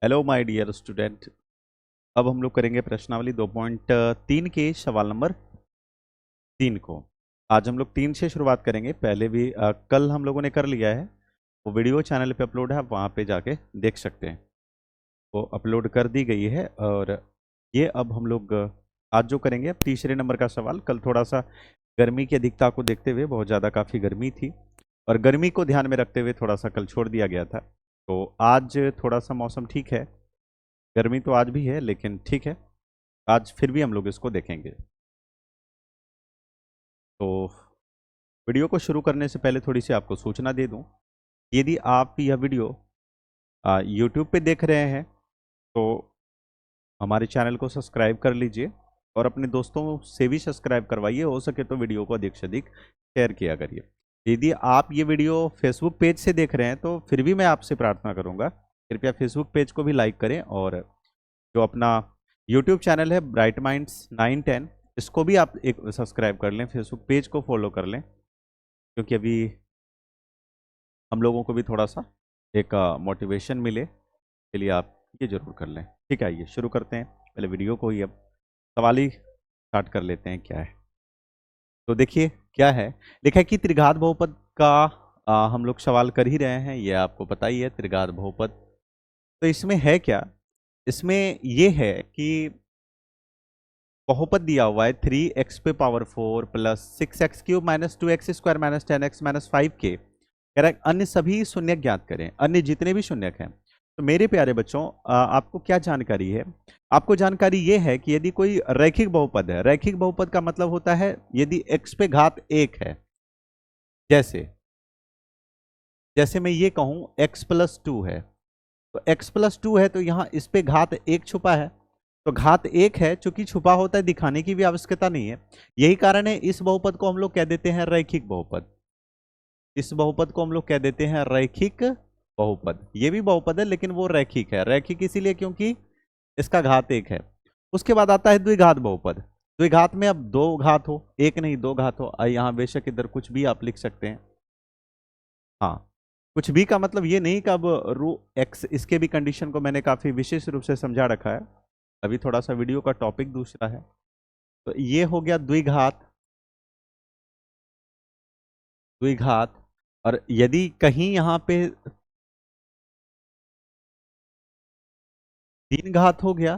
Hello my dear student. अब हम लोग करेंगे प्रश्नावली 2.3 के सवाल नंबर 3 को। आज हम लोग 3 से शुरुआत करेंगे। पहले भी कल हम लोगों ने कर लिया है, वो वीडियो चैनल पे अपलोड है, आप वहाँ पे जाके देख सकते हैं। वो अपलोड कर दी गई है। और ये अब हम लोग आज जो करेंगे, अब तीसरे नंबर का सवाल। कल थोड़ा सा गर्मी की अधिकता को देखते हुए, बहुत ज़्यादा काफ़ी गर्मी थी और गर्मी को ध्यान में रखते हुए थोड़ा सा कल छोड़ दिया गया था। तो आज थोड़ा सा मौसम ठीक है, गर्मी तो आज भी है लेकिन ठीक है। आज फिर भी हम लोग इसको देखेंगे। तो वीडियो को शुरू करने से पहले थोड़ी सी आपको सूचना दे दूं। यदि आप यह वीडियो यूट्यूब पे देख रहे हैं तो हमारे चैनल को सब्सक्राइब कर लीजिए और अपने दोस्तों से भी सब्सक्राइब करवाइए। हो सके तो वीडियो को अधिक से अधिक शेयर किया करिए। यदि आप ये वीडियो फेसबुक पेज से देख रहे हैं तो फिर भी मैं आपसे प्रार्थना करूंगा, कृपया फेसबुक पेज को भी लाइक करें और जो अपना यूट्यूब चैनल है ब्राइट माइंड्स 910, इसको भी आप एक सब्सक्राइब कर लें, फेसबुक पेज को फॉलो कर लें, क्योंकि अभी हम लोगों को भी थोड़ा सा एक मोटिवेशन मिले, के लिए आप ये जरूर कर लें। ठीक है, आइए शुरू करते हैं। पहले वीडियो को ही अब सवाल ही स्टार्ट कर लेते हैं। क्या है तो देखिए क्या है। लिखा है कि त्रिघात बहुपद का हम लोग सवाल कर ही रहे हैं, ये आपको पता ही है त्रिघात बहुपद। तो इसमें है क्या, इसमें ये है कि बहुपद दिया हुआ है 3x पे power 4 plus 6x³ minus 2x² minus 10x minus 5k। कह रहा है अन्य सभी शून्य ज्ञात करें, अन्य जितने भी शून्यक हैं। तो मेरे प्यारे बच्चों, आपको क्या जानकारी है? आपको जानकारी ये है कि यदि कोई रैखिक बहुपद है, रैखिक बहुपद का मतलब होता है यदि x पे घात 1 है, जैसे जैसे मैं ये कहूं x+2 है, तो x+2 है तो यहां इस पे घात 1 छुपा है। तो घात 1 है, चूंकि छुपा होता है दिखाने की भी आवश्यकता नहीं है। यही कारण है इस बहुपद को हम लोग कह देते हैं रैखिक बहुपद। इस बहुपद को हम लोग कह देते हैं रैखिक बहुपद। ये भी बहुपद है लेकिन वो रैखिक है। रैखिक इसीलिए क्योंकि इसका घात 1 है। उसके बाद आता है द्विघात बहुपद। द्विघात में अब दो घात हो, एक नहीं दो घात हो। यहां बेशक इधर कुछ भी आप लिख सकते हैं। हाँ, कुछ भी का मतलब ये नहीं कि अब रू एक्स, इसके भी कंडीशन को मैंने काफी विशेष रूप से समझा रखा है। अभी थोड़ा सा वीडियो का टॉपिक दूसरा है। तो ये हो गया द्विघात। द्विघात। और यदि कहीं यहां पे तीन घात हो गया,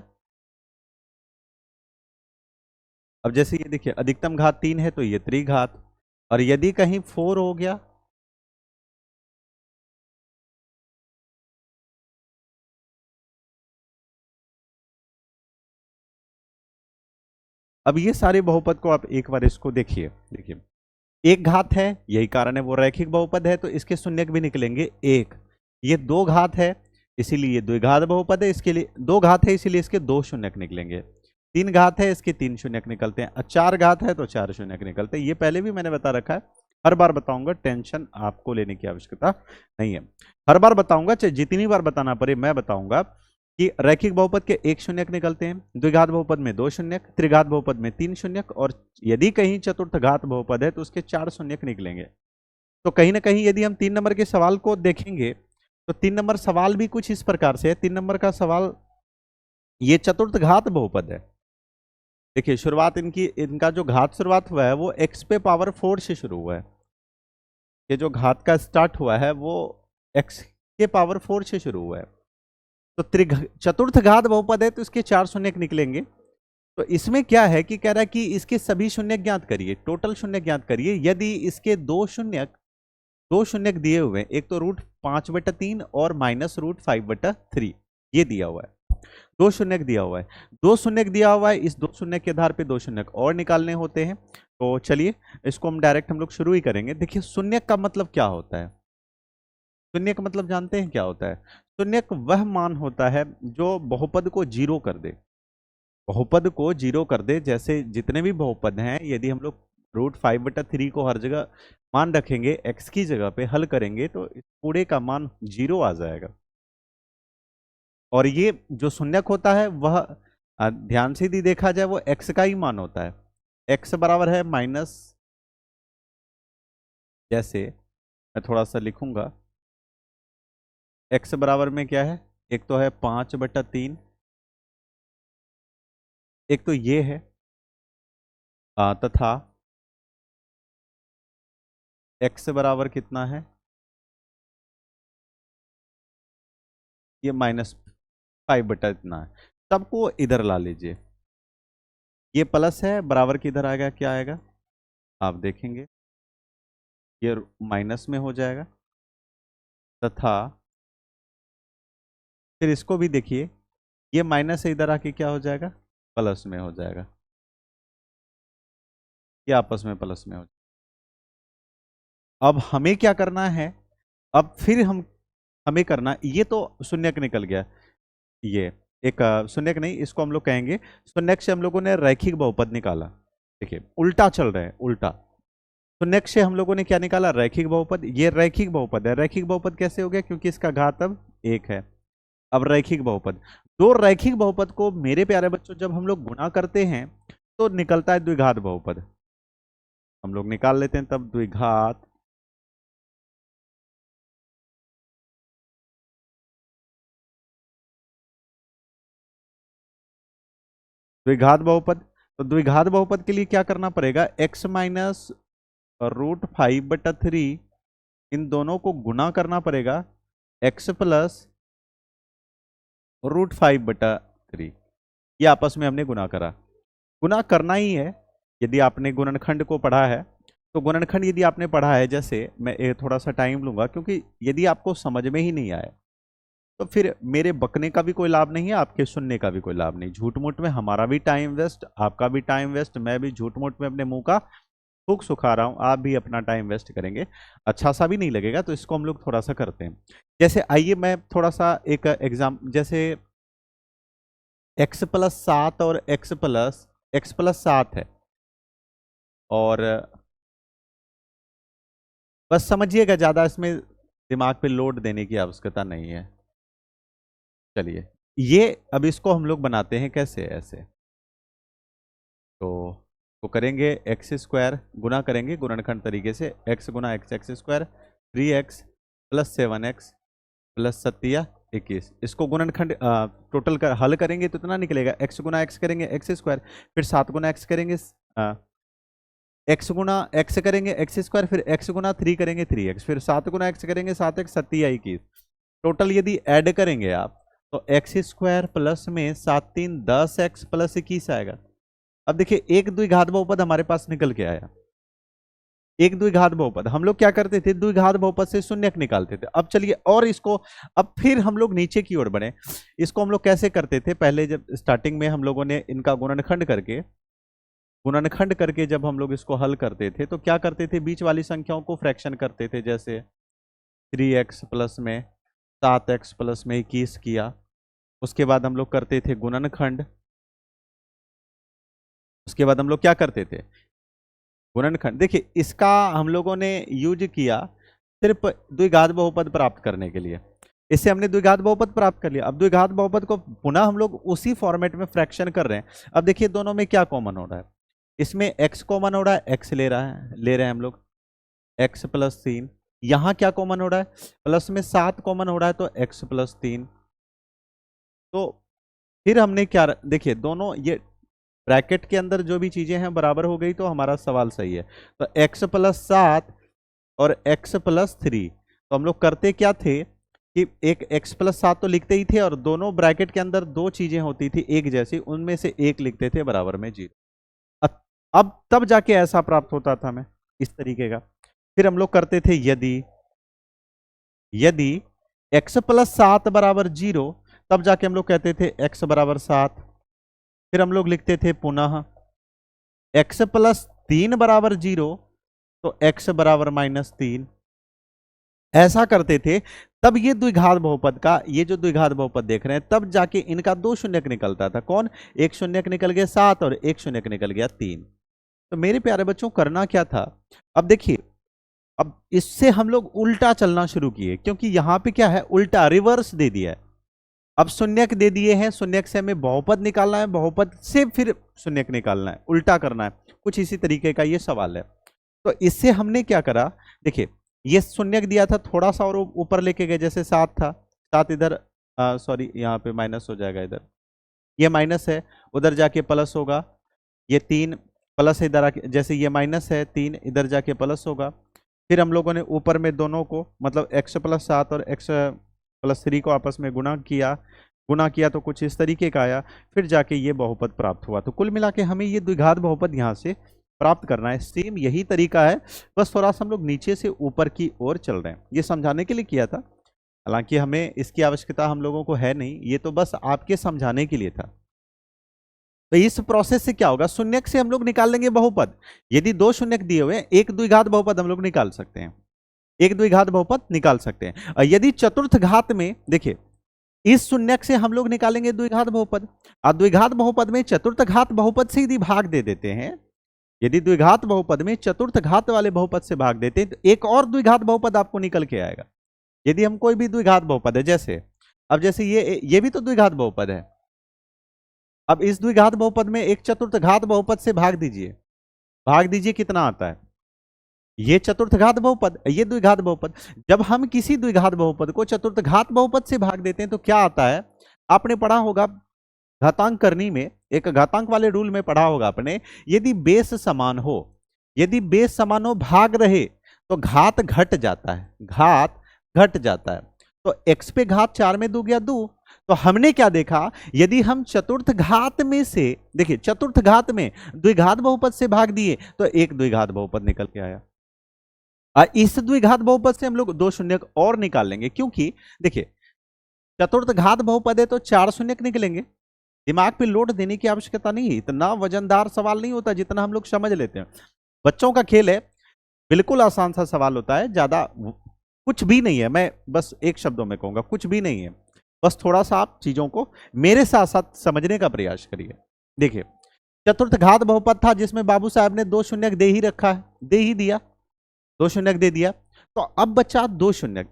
अब जैसे ये देखिए अधिकतम घात 3 है तो ये त्रिघात। और यदि कहीं 4 हो गया, अब ये सारे बहुपद को आप एक बार इसको देखिए। देखिए एक घात है, यही कारण है वो रैखिक बहुपद है, तो इसके शून्यक भी निकलेंगे एक। ये दो घात है इसीलिए ये द्विघात बहुपद है, इसके लिए दो घात है इसीलिए इसके दो शून्यक निकलेंगे। तीन घात है इसके तीन शून्यक निकलते हैं, और चार घात है तो चार शून्यक निकलते हैं। ये पहले भी मैंने बता रखा है, हर बार बताऊंगा, टेंशन आपको लेने की आवश्यकता नहीं है। हर बार बताऊंगा, चाहे जितनी बार बताना पड़े मैं बताऊंगा कि रैखिक बहुपद के एक शून्यक निकलते हैं, द्विघात बहुपद में दो शून्यक, त्रिघात बहुपद में तीन शून्यक, और यदि कहीं चतुर्थ घात बहुपद है तो उसके चार शून्यक निकलेंगे। तो कहीं ना कहीं यदि हम 3 नंबर के सवाल को देखेंगे तो 3 नंबर सवाल भी कुछ इस प्रकार से है। 3 नंबर का सवाल, ये चतुर्थ घात बहुपद है। देखिए शुरुआत इनकी, इनका जो घात शुरुआत हुआ है वो x पे पावर 4 से शुरू हुआ है। ये जो घात का स्टार्ट हुआ है वो x के पावर 4 से शुरू हुआ है। तो चतुर्थ घात बहुपद है तो इसके चार शून्यक निकलेंगे। तो इसमें क्या है कि कह रहा है कि इसके सभी शून्यक ज्ञात करिए, टोटल शून्यक ज्ञात करिए। यदि इसके दो शून्यक दिए हुए हैं, एक तो √5/3 और -√5/3, ये दिया हुआ है। दो शून्यक दिया हुआ है, दो शून्यक दिया हुआ है, इस दो शून्यक के आधार पे दो शून्यक और निकालने होते हैं। तो चलिए इसको हम डायरेक्ट हम लोग शुरू ही करेंगे। देखिए शून्यक का मतलब क्या होता है? शून्यक मतलब जानते हैं क्या होता है? शून्यक वह मान होता है जो बहुपद को जीरो कर दे। बहुपद को जीरो कर दे, जैसे जितने भी बहुपद हैं, यदि हम लोग √5/3 को हर जगह मान रखेंगे, x की जगह पे हल करेंगे तो इस पूरे का मान जीरो आ जाएगा। और ये जो शून्यक होता है वह ध्यान से यदि देखा जाए वो x का ही मान होता है। x बराबर है माइनस, जैसे मैं थोड़ा सा लिखूंगा, x बराबर में क्या है एक तो है 5/3, एक तो ये है तथा x बराबर कितना है, ये -5 इतना है। सबको इधर ला लीजिए, ये प्लस है बराबर किधर आएगा, क्या आएगा आप देखेंगे, ये माइनस में हो जाएगा। तथा फिर इसको भी देखिए, ये माइनस से इधर आके क्या हो जाएगा, प्लस में हो जाएगा, ये आपस में प्लस में हो जाएगा। अब हमें क्या करना है, अब फिर हमें करना, ये तो शून्यक निकल गया, ये एक शून्यक नहीं, इसको हम लोग कहेंगे शून्यक से हम लोगों ने रैखिक बहुपद निकाला। देखिए उल्टा चल रहे हैं, उल्टा। शून्यक से हम लोगों ने क्या निकाला, रैखिक बहुपद। ये रैखिक बहुपद है। रैखिक बहुपद कैसे हो गया, क्योंकि इसका घात अब 1 है। अब रैखिक बहुपद, दो रैखिक बहुपद को मेरे प्यारे बच्चों जब हम लोग गुणा करते हैं तो निकलता है द्विघात बहुपद। हम लोग निकाल लेते हैं तब द्विघात द्विघात बहुपद। तो द्विघात बहुपद के लिए क्या करना पड़ेगा, x माइनस √5/3, इन दोनों को गुणा करना पड़ेगा x प्लस √5/3। ये आपस में हमने गुणा करा, गुणा करना ही है। यदि आपने गुणनखंड को पढ़ा है तो गुणनखंड यदि आपने पढ़ा है, जैसे मैं थोड़ा सा टाइम लूंगा क्योंकि यदि आपको समझ में ही नहीं आए तो फिर मेरे बकने का भी कोई लाभ नहीं है, आपके सुनने का भी कोई लाभ नहीं। झूठ मूठ में हमारा भी टाइम वेस्ट, आपका भी टाइम वेस्ट, मैं भी झूठ मूठ में अपने मुंह का फूक सुखा रहा हूं, आप भी अपना टाइम वेस्ट करेंगे, अच्छा सा भी नहीं लगेगा। तो इसको हम लोग थोड़ा सा करते हैं। जैसे आइए मैं थोड़ा सा एक एग्जाम, जैसे x+7 और x+7 है, और बस समझिएगा, ज्यादा इसमें दिमाग पे लोड देने की आवश्यकता नहीं है। चलिए ये अब इसको हम लोग बनाते हैं कैसे, ऐसे तो करेंगे x² गुना करेंगे गुणनखंड तरीके से, x गुना x² 3x + 7x + 7 इसको गुणनखंड टोटल कर हल करेंगे तो इतना निकलेगा, x गुना x करेंगे x², फिर 7 गुना x करेंगे x गुना x करेंगे x², फिर x गुना 3 करेंगे 3x, फिर 7 गुना x करेंगे 7x 7 टोटल यदि ऐड करेंगे आप तो x² प्लस में 7 3 10x + 21 आएगा। अब देखिए एक द्विघात बहुपद हमारे पास निकल के आया, एक द्विघात बहुपद। हम लोग क्या करते थे, द्विघात बहुपद से शून्यक निकालते थे। अब चलिए और इसको, अब फिर हम लोग नीचे की ओर बढ़े। इसको हम लोग कैसे करते थे, पहले जब स्टार्टिंग में हम लोगों ने इनका गुणनखंड करके जब हम लोग इसको हल करते थे तो क्या करते थे, बीच वाली संख्याओं को फ्रैक्शन करते थे। जैसे 3x प्लस में 7x प्लस में 21 किया, उसके बाद हम लोग करते थे गुणनखंड, उसके बाद हम लोग क्या करते थे, गुणनखंड। देखिए इसका हम लोगों ने यूज किया सिर्फ द्विघात बहुपद प्राप्त करने के लिए। इससे हमने द्विघात बहुपद प्राप्त कर लिया। अब द्विघात बहुपद को पुनः हम लोग उसी फॉर्मेट में फ्रैक्शन कर रहे हैं। अब देखिए दोनों में क्या कॉमन हो रहा है, इसमें x कॉमन हो रहा है, x ले रहे हैं हम लोग, x + 3। यहां क्या कॉमन हो रहा है, प्लस में 7 कॉमन हो रहा है तो x + 3। तो फिर हमने क्या, देखिए दोनों ये ब्रैकेट के अंदर जो भी चीजें हैं बराबर हो गई तो हमारा सवाल सही है। तो x + 7 और x + 3, तो हम लोग करते क्या थे कि एक x + 7 तो लिखते ही थे और दोनों ब्रैकेट के अंदर दो चीजें होती थी एक जैसी, उनमें से एक लिखते थे बराबर में 0। अब तब जाके ऐसा प्राप्त होता था हमें इस तरीके का। फिर हम लोग करते थे यदि x + 7 = 0, तब जाके हम लोग कहते थे x = 7। फिर हम लोग लिखते थे पुनः x + 3 = 0, तो x = -3। ऐसा करते थे, तब ये द्विघात बहुपद का, ये जो द्विघात बहुपद देख रहे हैं, तब जाके इनका 2 शून्यक निकलता था। कौन, एक शून्यक निकल गया 7 और एक शून्यक निकल गया 3। तो मेरे प्यारे बच्चों करना क्या था, अब देखिए, अब इससे हम लोग उल्टा चलना शुरू किए, क्योंकि यहां पे क्या है, उल्टा रिवर्स दे दिया है। अब शून्यक दे दिए हैं, शून्यक से हमें बहुपद निकालना है, बहुपद से फिर शून्यक निकालना है, उल्टा करना है। कुछ इसी तरीके का ये सवाल है। तो इससे हमने क्या करा, देखिए ये शून्यक दिया था, थोड़ा सा और ऊपर लेके गए, जैसे 7 था, 7 इधर सॉरी यहाँ पे माइनस हो जाएगा, इधर ये माइनस है, उधर जाके प्लस होगा, ये 3 प्लस इधर आके, जैसे ये माइनस है 3 इधर जाके प्लस होगा। फिर हम लोगों ने ऊपर में दोनों को मतलब x+7 और x+3 को आपस में गुणा किया तो कुछ इस तरीके का आया, फिर जाके ये बहुपद प्राप्त हुआ। तो कुल मिला के हमें ये द्विघात बहुपद यहाँ से प्राप्त करना है। सेम यही तरीका है, बस थोड़ा सा हम लोग नीचे से ऊपर की ओर चल रहे हैं। ये समझाने के लिए किया था, हालांकि हमें इसकी आवश्यकता हम लोगों को है नहीं, ये तो बस आपके समझाने के लिए था। तो इस प्रोसेस से क्या होगा, शून्यक से हम लोग निकाल लेंगे बहुपद। यदि 2 शून्यक दिए हुए हैं, एक द्विघात बहुपद हम लोग निकाल सकते हैं, एक द्विघात बहुपद निकाल सकते हैं। और यदि चतुर्थ घात में, देखिए इस शून्यक से हम लोग निकालेंगे द्विघात बहुपद, और द्विघात बहुपद में चतुर्थ घात बहुपद से यदि भाग दे देते हैं, यदि द्विघात बहुपद में चतुर्थ घात वाले बहुपद से भाग देते हैं तो एक और द्विघात बहुपद आपको निकल के आएगा। यदि हम कोई भी द्विघात बहुपद है, जैसे अब जैसे ये भी तो द्विघात बहुपद है, अब इस द्विघात बहुपद में एक चतुर्थ घात बहुपद से भाग दीजिए कितना आता है, ये चतुर्थ घात बहुपद, ये द्विघात बहुपद। जब हम किसी द्विघात बहुपद को चतुर्थ घात बहुपद से भाग देते हैं तो क्या आता है, आपने पढ़ा होगा घातांक करनी में, एक घातांक वाले रूल में पढ़ा होगा आपने, यदि बेस समान हो, भाग रहे तो घात घट जाता है, तो x पे घात 4 में 2 गया 2। तो हमने क्या देखा, यदि हम चतुर्थ घात में से, देखिए चतुर्थ घात में द्विघात बहुपद से भाग दिए तो एक द्विघात बहुपद निकल के आया। इस द्विघात बहुपद से हम लोग 2 शून्यक और निकाल लेंगे, क्योंकि देखिए चतुर्थ घात बहुपद है तो 4 शून्यक निकलेंगे। दिमाग पे लोड देने की आवश्यकता नहीं है, इतना वजनदार सवाल नहीं होता जितना हम लोग समझ लेते हैं। बच्चों का खेल है, बिल्कुल आसान सा सवाल होता है, ज्यादा कुछ भी नहीं है। मैं बस एक शब्दों में कहूंगा, कुछ भी नहीं है, बस थोड़ा सा आप चीजों को मेरे साथ साथ समझने का प्रयास करिए। देखिए चतुर्थ घात बहुपद था जिसमें बाबू साहब ने 2 शून्यक दे ही रखा है, दे ही दिया, 2 शून्यक दे दिया, तो अब बचा 2 शून्यक,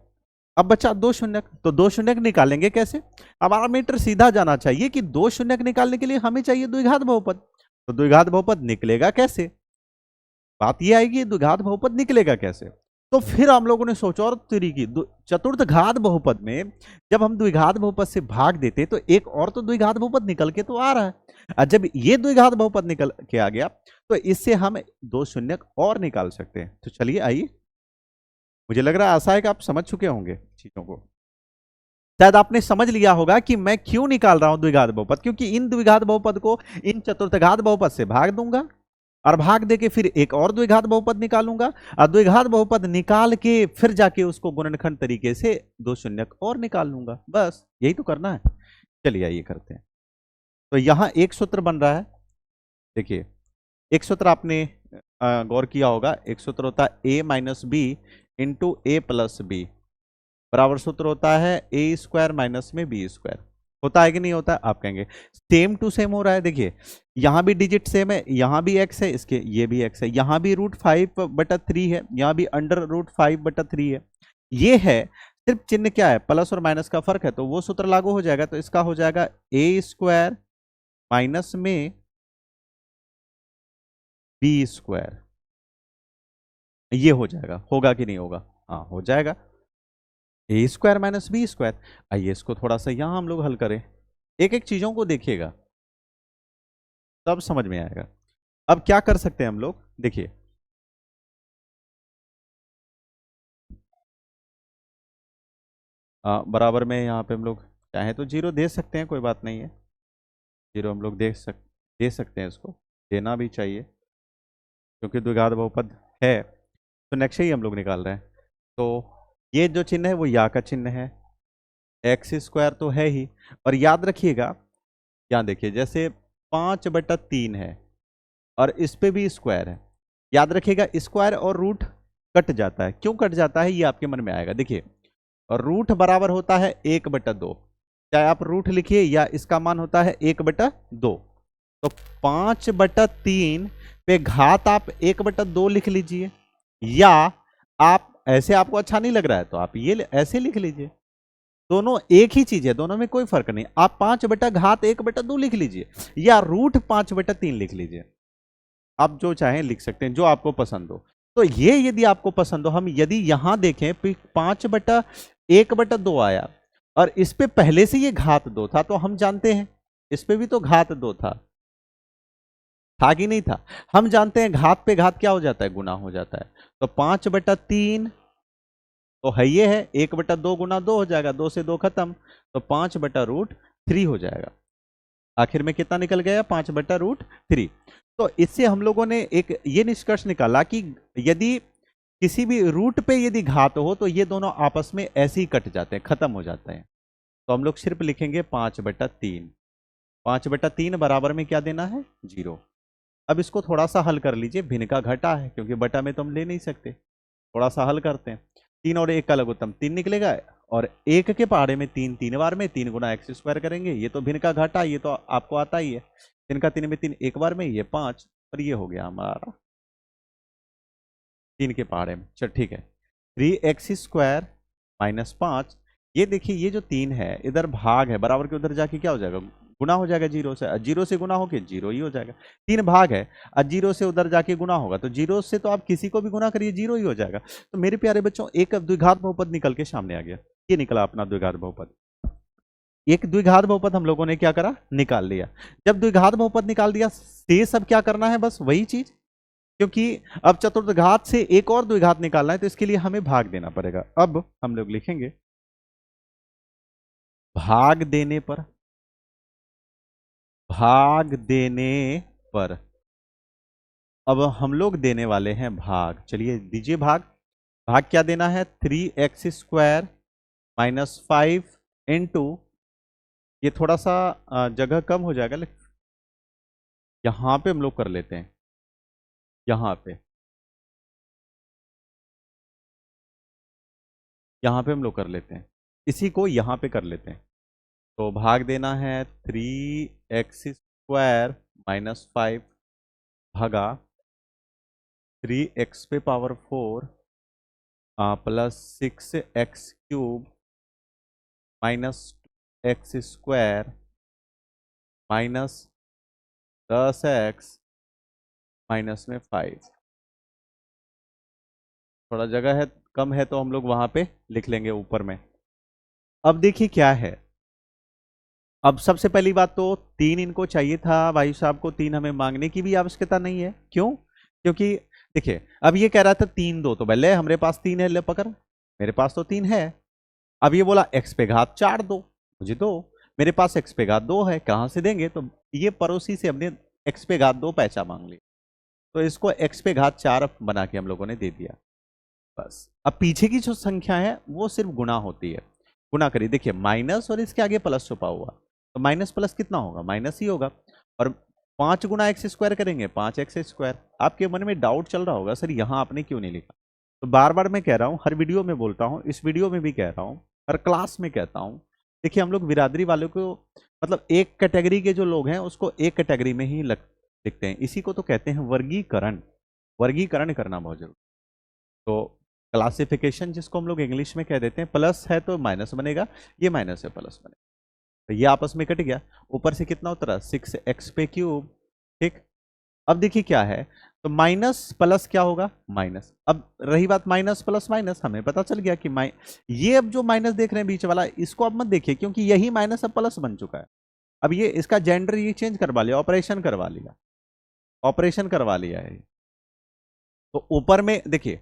तो 2 शून्यक निकालेंगे कैसे। अब हमारा मीटर सीधा जाना चाहिए कि 2 शून्यक निकालने के लिए हमें चाहिए द्विघात बहुपद, तो द्विघात बहुपद निकलेगा कैसे, बात ये आएगी द्विघात बहुपद निकलेगा कैसे। तो फिर हम लोगों ने सोचा और तरीके, चतुर्थ घात बहुपद में जब हम द्विघात बहुपद से भाग देते तो एक और तो द्विघात बहुपद निकल के तो आ रहा है, और जब ये द्विघात बहुपद निकल के आ गया तो इससे हम 2 शून्यक और निकाल सकते हैं। तो चलिए आइए, मुझे लग रहा है आशा है कि आप समझ चुके होंगे चीजों को, शायद आपने समझ लिया होगा कि मैं क्यों निकाल रहा हूं द्विघात बहुपद, क्योंकि इन द्विघात बहुपद को इन चतुर्थ घात बहुपद से भाग दूंगा और भाग देके फिर एक और द्विघात बहुपद निकालूंगा, और द्विघात बहुपद निकाल के फिर जाके उसको गुणनखंड तरीके से 2 शून्यक और निकाल लूंगा, बस यही तो करना है। चलिए आइए करते हैं। तो यहां एक सूत्र बन रहा है, देखिए एक सूत्र आपने गौर किया होगा, एक सूत्र होता है a minus B into A plus B, बराबर सूत्र होता है a² माइनस में b², होता है कि नहीं होता है, आप कहेंगे सेम टू सेम हो रहा है। देखिए यहां भी डिजिट सेम है, यहां भी x है, इसके ये भी x है, यहां भी √5/3 है, यहां भी √5/3 है, ये है, सिर्फ चिन्ह क्या है, प्लस और माइनस का फर्क है, तो वो सूत्र लागू हो जाएगा। तो इसका हो जाएगा a² माइनस में b², ये हो जाएगा, होगा कि नहीं होगा, हाँ हो जाएगा, a² माइनस b²। आइए इसको थोड़ा सा यहां हम लोग हल करें, एक एक चीजों को देखिएगा तब समझ में आएगा। अब क्या कर सकते हैं हम लोग, देखिए बराबर में यहाँ पे हम लोग चाहे तो 0 दे सकते हैं, कोई बात नहीं है, 0 हम लोग दे सकते हैं, इसको देना भी चाहिए क्योंकि द्विघात बहुपद है। तो नेक्स्ट ही हम लोग निकाल रहे हैं, तो ये जो चिन्ह है वो या का चिन्ह है, x² तो है ही, और याद रखिएगा यहाँ देखिए जैसे 5/3 है और इस पे भी स्क्वायर है, याद रखिएगा स्क्वायर और रूट कट जाता है, क्यों कट जाता है ये आपके मन में आएगा। देखिए और रूट बराबर होता है 1/2, चाहे आप रूट लिखिए या इसका मान होता है 1/2, तो 5/3 पे घात आप 1/2 लिख लीजिए, या आप ऐसे आपको अच्छा नहीं लग रहा है तो आप ये ऐसे लिख लीजिए, दोनों एक ही चीज है, दोनों में कोई फर्क नहीं। आप 5/1/2 लिख लीजिए या √5/3 लिख लीजिए, आप जो चाहें लिख सकते हैं, जो आपको पसंद हो। तो ये यदि आपको पसंद हो, हम यदि यहां देखें 5/1/2 आया और इस पे पहले से ये घात 2 था, तो हम जानते हैं इस पे भी तो घात 2 था कि नहीं था। हम जानते हैं घात पे घात क्या हो जाता है, गुना हो जाता है। तो 5/3 तो है ये है, 1/2 गुना 2 हो जाएगा, 2 से 2 खत्म, तो 5/√3 हो जाएगा। आखिर में कितना निकल गया, 5/√3। तो इससे हम लोगों ने एक ये निष्कर्ष निकाला कि यदि किसी भी रूट पे यदि घात हो तो ये दोनों आपस में ऐसे ही कट जाते हैं, खत्म हो जाते हैं। तो हम लोग सिर्फ लिखेंगे 5/3। 5/3 बराबर में क्या देना है, 0। अब इसको थोड़ा सा हल कर लीजिए, भिन्न का घटा है क्योंकि बटा में तो हम ले नहीं सकते, थोड़ा सा हल करते हैं। 3 और 1 का लघुत्तम 3 निकलेगा, और 1 के पहाड़े में 3 3 बार में 3 गुना x² करेंगे, ये तो भिन्न का घटा, ये तो आपको आता ही है। 3 का 3 में 3 एक बार में, ये 5, और ये हो गया हमारा 3 के पहाड़े में। चल ठीक है, 3x² - 5। ये देखिए ये जो 3 है इधर भाग है, बराबर के उधर जाके क्या हो जाएगा, गुना हो जाएगा 0 से। 0 से गुना होके 0 ही हो जाएगा। 3 भाग है, 0 से उधर जाके गुना होगा, तो 0 से तो आप किसी को भी गुना करिए 0 ही हो जाएगा। तो मेरे प्यारे बच्चों, एक द्विघात बहुपद निकल के सामने आ गया, ये निकला अपना द्विघात बहुपद। एक द्विघात बहुपद हम लोगों ने क्या करा, निकाल लिया। जब द्विघात बहुपद निकाल दिया, शेष अब क्या करना है, बस वही चीज, क्योंकि अब चतुर्घात से एक और द्विघात निकालना है, तो इसके लिए हमें भाग देना पड़ेगा। अब हम लोग लिखेंगे भाग देने पर, भाग देने पर अब हम लोग देने वाले हैं भाग। चलिए दीजिए भाग। भाग क्या देना है, 3x² - 5 इंटू, ये थोड़ा सा जगह कम हो जाएगा, लेकिन यहां पे हम लोग कर लेते हैं, यहां पे हम लोग कर लेते हैं, इसी को यहां पे कर लेते हैं। तो भाग देना है 3x² - 5 भागा 3x पे power 4 plus 6x³ - x² minus 10x minus में 5। थोड़ा जगह है कम है तो हम लोग वहां पे लिख लेंगे ऊपर में। अब देखिए क्या है, अब सबसे पहली बात तो 3 इनको चाहिए था भाई साहब को, 3 हमें मांगने की भी आवश्यकता नहीं है। क्यों, क्योंकि देखिए अब ये कह रहा था 3 2, तो पहले हमारे पास 3 है, ले पकड़, मेरे पास तो 3 है। अब ये बोला x पे घात 4 दो, मुझे दो, मेरे पास x पे घात 2 है, कहां से देंगे, तो ये पड़ोसी से हमने x पे घात 2 पैसा मांग लिया, तो इसको x पे घात 4 बना के हम लोगों ने दे दिया। बस अब पीछे की जो संख्या है वो सिर्फ गुणा होती है, गुणा करिए। देखिए माइनस और इसके आगे प्लस छुपा हुआ, तो माइनस प्लस कितना होगा, माइनस ही होगा। और 5 गुना x² करेंगे 5x²। आपके मन में डाउट चल रहा होगा सर यहाँ आपने क्यों नहीं लिखा, तो बार बार मैं कह रहा हूँ, हर वीडियो में बोलता हूँ, इस वीडियो में भी कह रहा हूँ, हर क्लास में कहता हूँ। देखिए हम लोग बिरादरी वालों को, मतलब एक कैटेगरी के जो लोग हैं उसको एक कैटेगरी में ही लिखते हैं, इसी को तो कहते हैं वर्गीकरण। वर्गीकरण करना बहुत जरूरी। तो क्लासिफिकेशन जिसको हम लोग इंग्लिश में कह देते हैं, प्लस है तो माइनस बनेगा, ये माइनस है प्लस बनेगा, तो ये आपस में कट गया। ऊपर से कितना उतरा, 6x³। ठीक, अब देखिए क्या है, तो माइनस प्लस क्या होगा, माइनस। अब रही बात माइनस प्लस माइनस, हमें पता चल गया कि ये अब जो माइनस देख रहे हैं बीच वाला, इसको अब मत देखिए क्योंकि यही माइनस अब प्लस बन चुका है। अब ये इसका जेंडर ये चेंज करवा लिया, ऑपरेशन करवा लिया, ऑपरेशन करवा लिया है। तो ऊपर में देखिए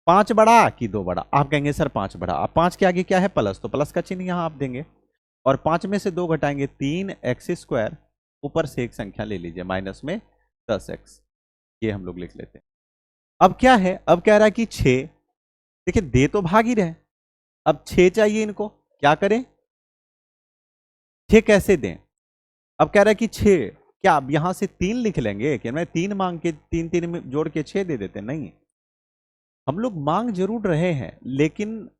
5 बड़ा कि 2 बड़ा, आप कहेंगे सर 5 बड़ा, अब 5 के आगे क्या है, प्लस, तो प्लस का चिन्ह यहां आप देंगे, और 5 में से 2 घटाएंगे 3x², ऊपर से एक संख्या ले लीजिए माइनस में 10x, ये हम लोग लिख लेते हैं। अब क्या है, अब कह रहा है कि 6, देखिए दे तो भाग ही रहे, अब 6 चाहिए इनको, क्या करें, 6 कैसे दें। अब कह रहा है कि 6, क्या अब यहां से 3 लिख लेंगे, कि मैं 3 मांग के 3 3 में जोड़ के 6 दे देते, नहीं, हम लोग मांग जरूर रहे हैं लेकिन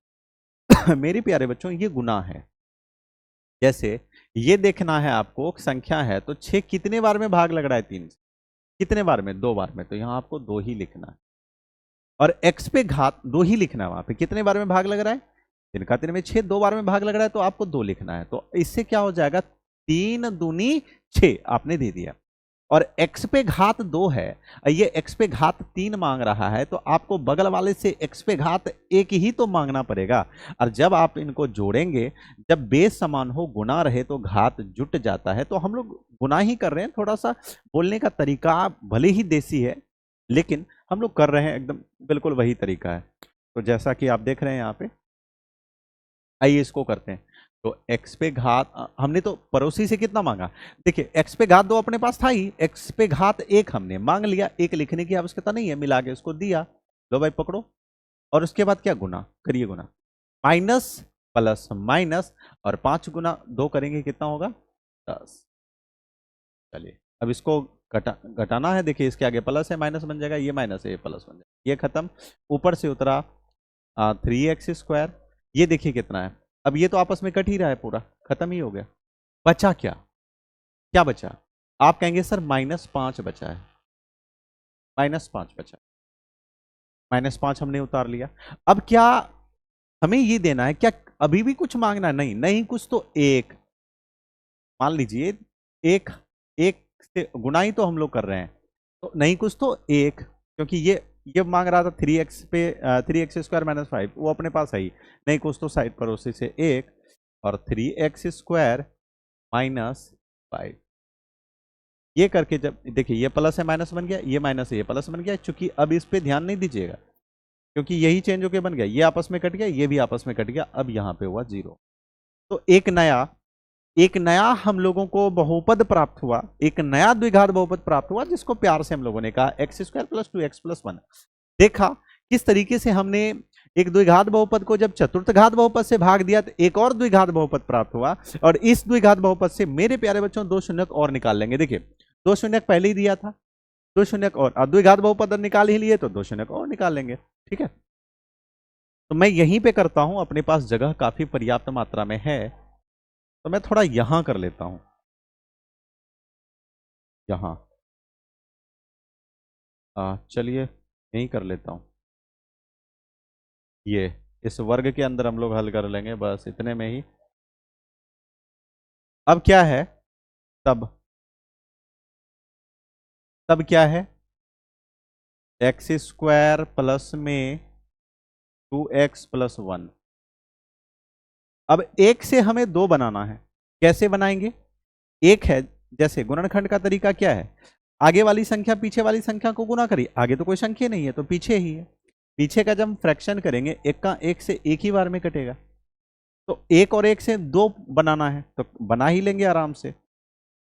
मेरे प्यारे बच्चों ये गुना है। जैसे ये देखना है आपको, संख्या है तो 6 कितने बार में भाग लग रहा है 3 से, कितने बार में, 2 बार में, तो यहां आपको 2 ही लिखना है। और x पे घात 2 ही लिखना है, वहां पे कितने बार में भाग लग रहा है, 3 का 3 में 6, 2 बार में भाग लग रहा है, तो आपको 2 लिखना है। तो इससे क्या हो जाएगा, 3 दूनी 6 आपने दे दिया। और x पे घात 2 है, ये x पे घात 3 मांग रहा है, तो आपको बगल वाले से x पे घात 1 ही तो मांगना पड़ेगा। और जब आप इनको जोड़ेंगे, जब बेस समान हो, गुना रहे, तो घात जुट जाता है। तो हम लोग गुना ही कर रहे हैं, थोड़ा सा बोलने का तरीका भले ही देसी है, लेकिन हम लोग कर रहे हैं एकदम बिल्कुल वही तरीका है। तो जैसा कि आप देख रहे हैं यहाँ पे, आइए इसको करते हैं। तो x पे घात हमने तो पड़ोसी से कितना मांगा, देखिए x पे घात 2 अपने पास था ही, x पे घात 1 हमने मांग लिया, 1 लिखने की आवश्यकता नहीं है, मिला के उसको दिया। लो भाई पकड़ो, और उसके बाद क्या, गुना करिए, गुना माइनस प्लस माइनस, और 5 गुना 2 करेंगे कितना होगा, 10। चलिए अब इसको घटाना है, देखिए इसके आगे प्लस है माइनस बन जाएगा, ये माइनस है ये प्लस बन जाएगा, ये खत्म। ऊपर से उतरा 3x², ये देखिए कितना है। अब ये तो आपस में कट ही रहा है, पूरा खत्म ही हो गया। बचा क्या, क्या बचा, आप कहेंगे सर -5 बचा है, -5 बचा, -5 हमने उतार लिया। अब क्या हमें ये देना है, क्या अभी भी कुछ मांगना है, नहीं नहीं कुछ तो एक, मान लीजिए एक, एक से गुना ही तो हम लोग कर रहे हैं, तो नहीं कुछ तो एक, क्योंकि ये मांग रहा था 3x पे 3x² - 5, वो अपने पास है ही, नहीं कुछ तो साइड पर उसी से एक, और 3x² - 5, ये करके जब देखिए ये प्लस है माइनस बन गया, ये माइनस है ये प्लस बन गया। चूंकि अब इस पे ध्यान नहीं दीजिएगा, क्योंकि यही चेंज होके बन गया, ये आपस में कट गया, ये भी आपस में कट गया, अब यहाँ पे हुआ 0। तो एक नया हम लोगों को बहुपद प्राप्त हुआ, एक नया द्विघात बहुपद प्राप्त हुआ, जिसको प्यार से हम लोगों ने कहा x² + 2x + 1। देखा किस तरीके से हमने एक द्विघात बहुपद को जब चतुर्थ घात बहुपद से भाग दिया, तो एक और द्विघात बहुपद प्राप्त हुआ, और इस द्विघात बहुपद से मेरे प्यारे बच्चों 2 शून्यक और निकाल लेंगे। देखिए 2 शून्यक पहले ही दिया था, 2 शून्यक और, द्विघात बहुपद निकाल ही लिए, तो 2 शून्यक और निकाल लेंगे। ठीक है, तो मैं यहीं पे करता हूं, अपने पास जगह काफी पर्याप्त मात्रा में है, तो मैं थोड़ा यहां कर लेता हूं, यहां चलिए यहीं कर लेता हूं, ये इस वर्ग के अंदर हम लोग हल कर लेंगे, बस इतने में ही। अब क्या है, तब तब क्या है, x² प्लस में 2x + 1। अब एक से हमें 2 बनाना है, कैसे बनाएंगे, एक है, जैसे गुणनखंड का तरीका क्या है, आगे वाली संख्या पीछे वाली संख्या को गुना करिए, आगे तो कोई संख्या नहीं है तो पीछे ही है, पीछे का जब हम फ्रैक्शन करेंगे, एक का एक से एक ही बार में कटेगा, तो एक और एक से 2 बनाना है, तो बना ही लेंगे आराम से।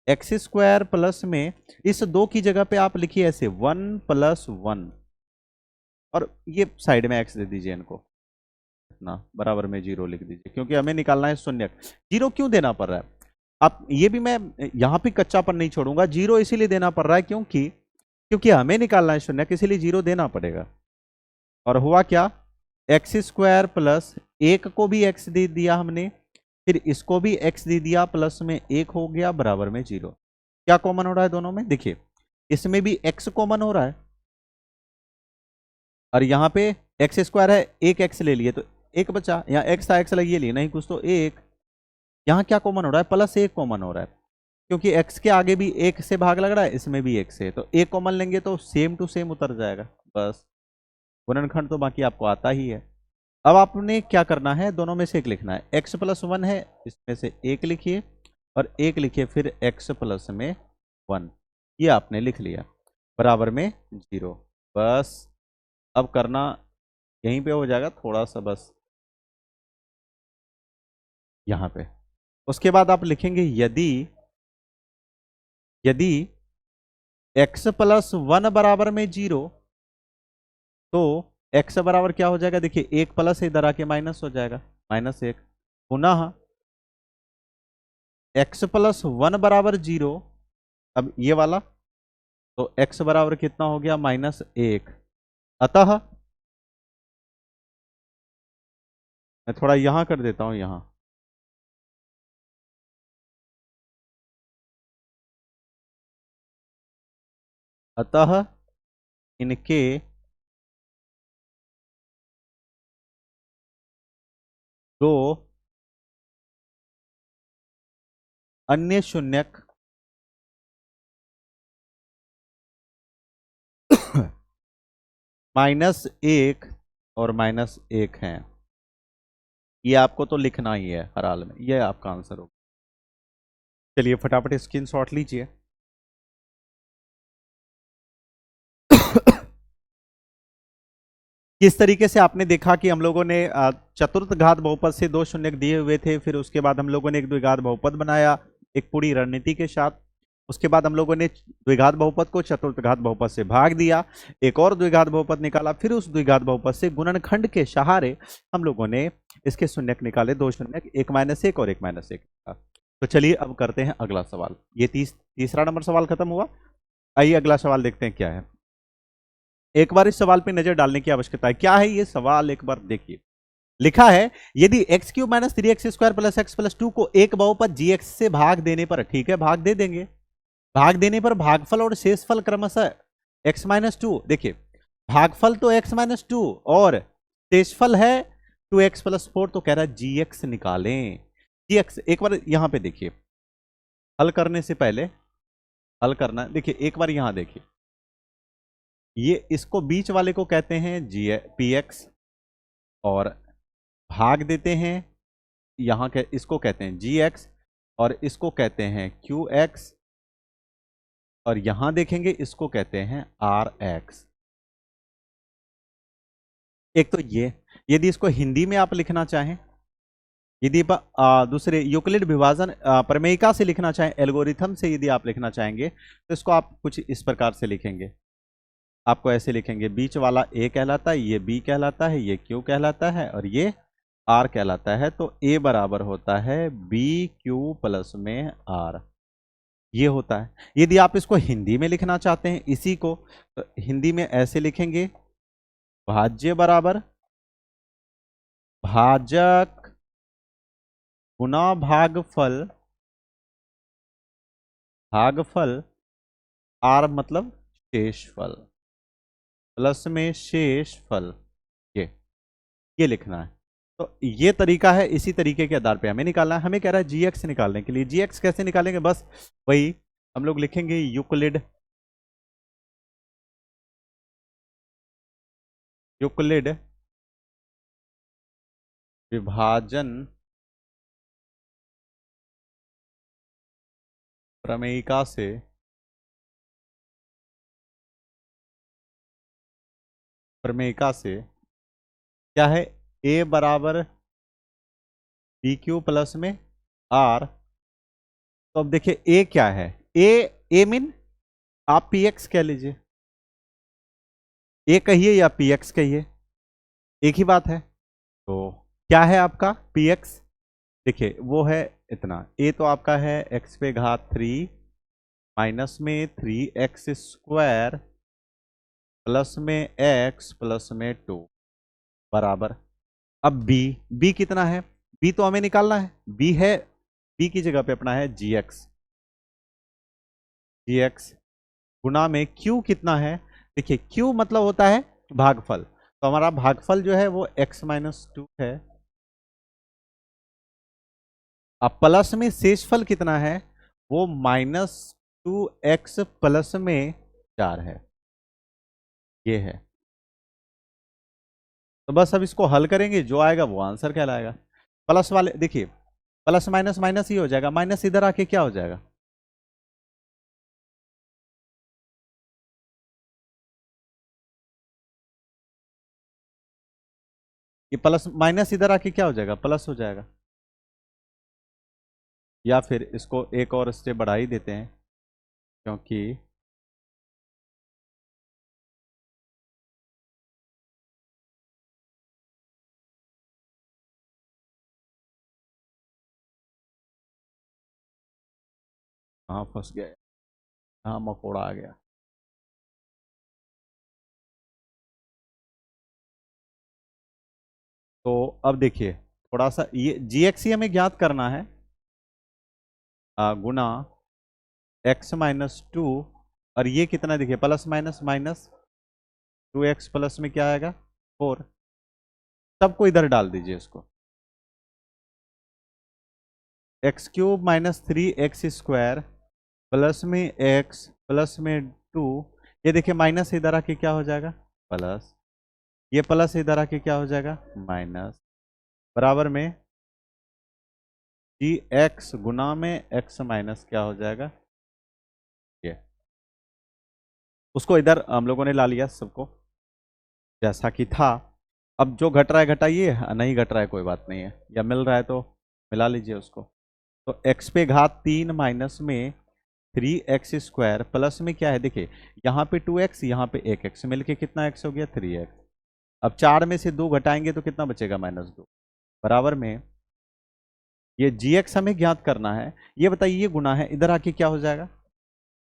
x² प्लस में इस 2 की जगह पे आप लिखिए ऐसे 1 + 1, और ये साइड में x दे दीजिए, इनको इतना बराबर में 0 लिख दीजिए, क्योंकि हमें निकालना है शून्य। 0 क्यों देना पड़ रहा है, आप ये भी मैं यहां पे कच्चापन नहीं छोड़ूंगा, 0 इसीलिए देना पड़ रहा है क्योंकि क्योंकि हमें निकालना है शून्य, इसीलिए 0 देना पड़ेगा। और हुआ क्या, x² प्लस 1 को भी x दे दिया हमने, फिर इसको भी x दे दिया, प्लस में 1 हो गया, बराबर में 0। क्या कॉमन हो रहा है दोनों में, देखिए इसमें भी x कॉमन हो रहा है, और यहाँ पे x² है, एक x ले लिए तो एक बचा, यहाँ x था x लगी लिए, नहीं कुछ तो एक, यहाँ क्या कॉमन हो रहा है, +1 कॉमन हो रहा है, क्योंकि x के आगे भी 1 से भाग लग रहा है, इसमें भी 1 से, तो 1 कॉमन लेंगे तो सेम टू सेम उतर जाएगा। बस गुणनखंड तो बाकी आपको आता ही है। अब आपने क्या करना है, दोनों में से एक लिखना है, x + 1 है, इसमें से एक लिखिए, और एक लिखिए फिर x + में 1, ये आपने लिख लिया, बराबर में 0। बस अब करना यहीं पे हो जाएगा, थोड़ा सा बस यहाँ पे। उसके बाद आप लिखेंगे यदि यदि x + 1 बराबर में 0, तो x बराबर क्या हो जाएगा, देखिए एक प्लस इधर आके माइनस हो जाएगा, -1, पुनः x + 1 बराबर 0, अब ये वाला, तो x बराबर कितना हो गया, -1। अतः मैं थोड़ा यहां कर देता हूं, यहां अतः इनके दो अन्य शून्यक -1 और -1 है। ये आपको तो लिखना ही है हर हाल में, ये आपका आंसर होगा। चलिए फटाफट स्क्रीनशॉट लीजिए। किस तरीके से आपने देखा कि हम लोगों ने चतुर्थ घात बहुपद से 2 शून्यक दिए हुए थे, फिर उसके बाद हम लोगों ने एक द्विघात बहुपद बनाया एक पूरी रणनीति के साथ। उसके बाद हम लोगों ने द्विघात बहुपद को चतुर्थ घात बहुपद से भाग दिया, एक और द्विघात बहुपद निकाला, फिर उस द्विघात बहुपद से गुणनखंड के सहारे हम लोगों ने इसके शून्यक निकाले, 2 शून्यक, 1 -1 और 1 -1 का। तो चलिए अब करते हैं अगला सवाल। ये तीसरा नंबर सवाल खत्म हुआ। आइए अगला सवाल देखते हैं क्या है। एक बार इस सवाल पे नजर डालने की आवश्यकता है। क्या है ये सवाल, एक बार देखिए। लिखा है यदि x³ - 3x² + x + 2 को एक बहुपद gx से भाग देने पर, ठीक है भाग दे देंगे, भाग देने पर भागफल और शेषफल क्रमशः x - 2, देखिए भागफल तो x - 2 और शेषफल है 2x + 4, तो कह रहा है gx निकालें। gx एक बार यहां पे देखिए, हल करने से पहले हल करना, देखिए एक बार यहां देखिए, ये इसको बीच वाले को कहते हैं px और भाग देते हैं, यहां के इसको कहते हैं gx और इसको कहते हैं qx और यहां देखेंगे इसको कहते हैं rx। एक तो ये, यदि इसको हिंदी में आप लिखना चाहें, यदि दूसरे यूक्लिड विभाजन प्रमेयिका से लिखना चाहें, एल्गोरिथम से यदि आप लिखना चाहेंगे, तो इसको आप कुछ इस प्रकार से लिखेंगे। आपको ऐसे लिखेंगे, बीच वाला a कहलाता है, ये b कहलाता है, ये q कहलाता है और ये r कहलाता है। तो a बराबर होता है bq प्लस में r, ये होता है। यदि आप इसको हिंदी में लिखना चाहते हैं इसी को, तो हिंदी में ऐसे लिखेंगे, भाज्य बराबर भाजक गुना भागफल, भागफल r मतलब शेषफल प्लस में शेषफल, ये लिखना है। तो ये तरीका है, इसी तरीके के आधार पे हमें निकालना है। हमें कह रहा है gx निकालने के लिए, gx कैसे निकालेंगे, बस वही हम लोग लिखेंगे यूक्लिड विभाजन प्रमेयिका से क्या है, a बराबर bq प्लस में r। तो अब देखिए a क्या है, a मीन आप px कह लीजिए, a कहिए या px कहिए, एक ही बात है। तो क्या है आपका px, देखिए वो है इतना, a तो आपका है x पे घात 3 माइनस में 3x² प्लस में x प्लस में 2 बराबर। अब b कितना है, b तो हमें निकालना है, b है, b की जगह पे अपना है gx गुना में q कितना है, देखिए q मतलब होता है भागफल, तो हमारा भागफल जो है वो x - 2 है। अब प्लस में शेषफल कितना है, वो -2x प्लस में 4 है, ये है। तो बस अब इसको हल करेंगे, जो आएगा वो आंसर कहलाएगा। प्लस वाले देखिए, प्लस माइनस माइनस ही हो जाएगा, माइनस इधर आके क्या हो जाएगा, ये प्लस माइनस इधर आके क्या हो जाएगा, प्लस हो जाएगा। या फिर इसको एक और स्टेप बढ़ा ही देते हैं, क्योंकि कहाँ फंस गया, कहाँ मकोड़ा आ गया। तो अब देखिए थोड़ा सा, ये जीएक्स हमें ज्ञात करना है, गुना x - 2 और ये कितना, देखिए plus minus minus 2x plus में क्या आएगा 4, सबको इधर डाल दीजिए इसको, x³ - 3x² प्लस में x प्लस में 2, ये देखिए माइनस इधर आके क्या हो जाएगा प्लस, ये प्लस इधर आके क्या हो जाएगा माइनस, बराबर में जी एक्स गुना में एक्स माइनस क्या हो जाएगा ये। उसको इधर हम लोगों ने ला लिया सबको जैसा कि था। अब जो घट रहा है घटाइए, नहीं घट रहा है कोई बात नहीं है, या मिल रहा है तो मिला लीजिए उसको। तो x पे घात 3 माइनस में 3x² प्लस में क्या है देखिए, यहाँ पे 2x यहाँ पे 1x मिलके कितना x हो गया 3x। अब 4 में से 2 घटाएंगे तो कितना बचेगा -2, बराबर में ये gx हमें ज्ञात करना है। ये बताइए ये गुना है, इधर आके क्या हो जाएगा,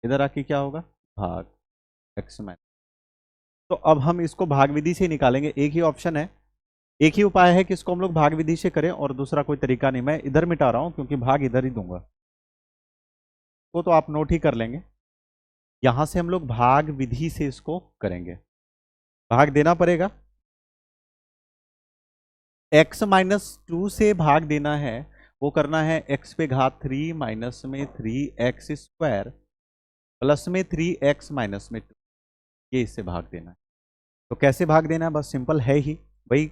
इधर आके क्या होगा भाग x माइनस। तो अब हम इसको भाग विधि से निकालेंगे, एक ही ऑप्शन है, एक ही उपाय है कि इसको हम लोग भाग विधि से करें और दूसरा कोई तरीका नहीं। मैं इधर मिटा रहा हूं क्योंकि भाग इधर ही दूंगा, तो आप नोट ही कर लेंगे। यहां से हम लोग भाग विधि से इसको करेंगे, भाग देना पड़ेगा। x-2 से भाग देना है, वो करना है x पे घात 3 माइनस में 3x² प्लस में 3x माइनस में 2, ये इससे भाग देना है। तो कैसे भाग देना है, बस सिंपल है ही भाई।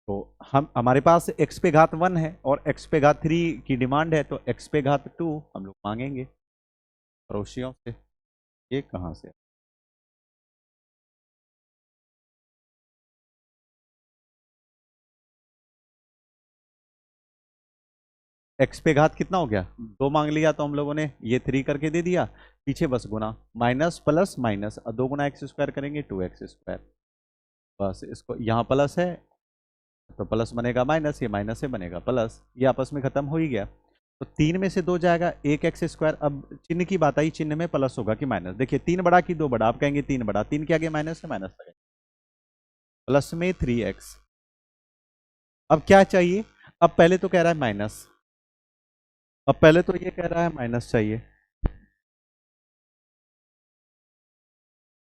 तो हम हमारे पास x पे घात 1 है और x पे घात 3 की डिमांड है, तो x पे घात 2 हम लोग मांगेंगे पड़ोसियों से। ये कहां से, x पे घात कितना हो गया 2 मांग लिया, तो हम लोगों ने ये 3 करके दे दिया, पीछे बस गुना माइनस प्लस माइनस, 2 गुना x² करेंगे 2x²। बस इसको यहाँ प्लस है तो प्लस बनेगा माइनस, ये माइनस से बनेगा प्लस, ये आपस में खत्म हो ही गया। तो 3 में से 2 जाएगा 1x²। अब चिन्ह की बात आई, चिन्ह में प्लस होगा कि माइनस, देखिए 3 बड़ा कि 2 बड़ा, आप कहेंगे 3 बड़ा, 3 के आगे माइनस है, माइनस लगेगा प्लस में 3x। अब क्या चाहिए, अब पहले तो कह रहा है माइनस, अब पहले तो ये कह रहा है माइनस चाहिए,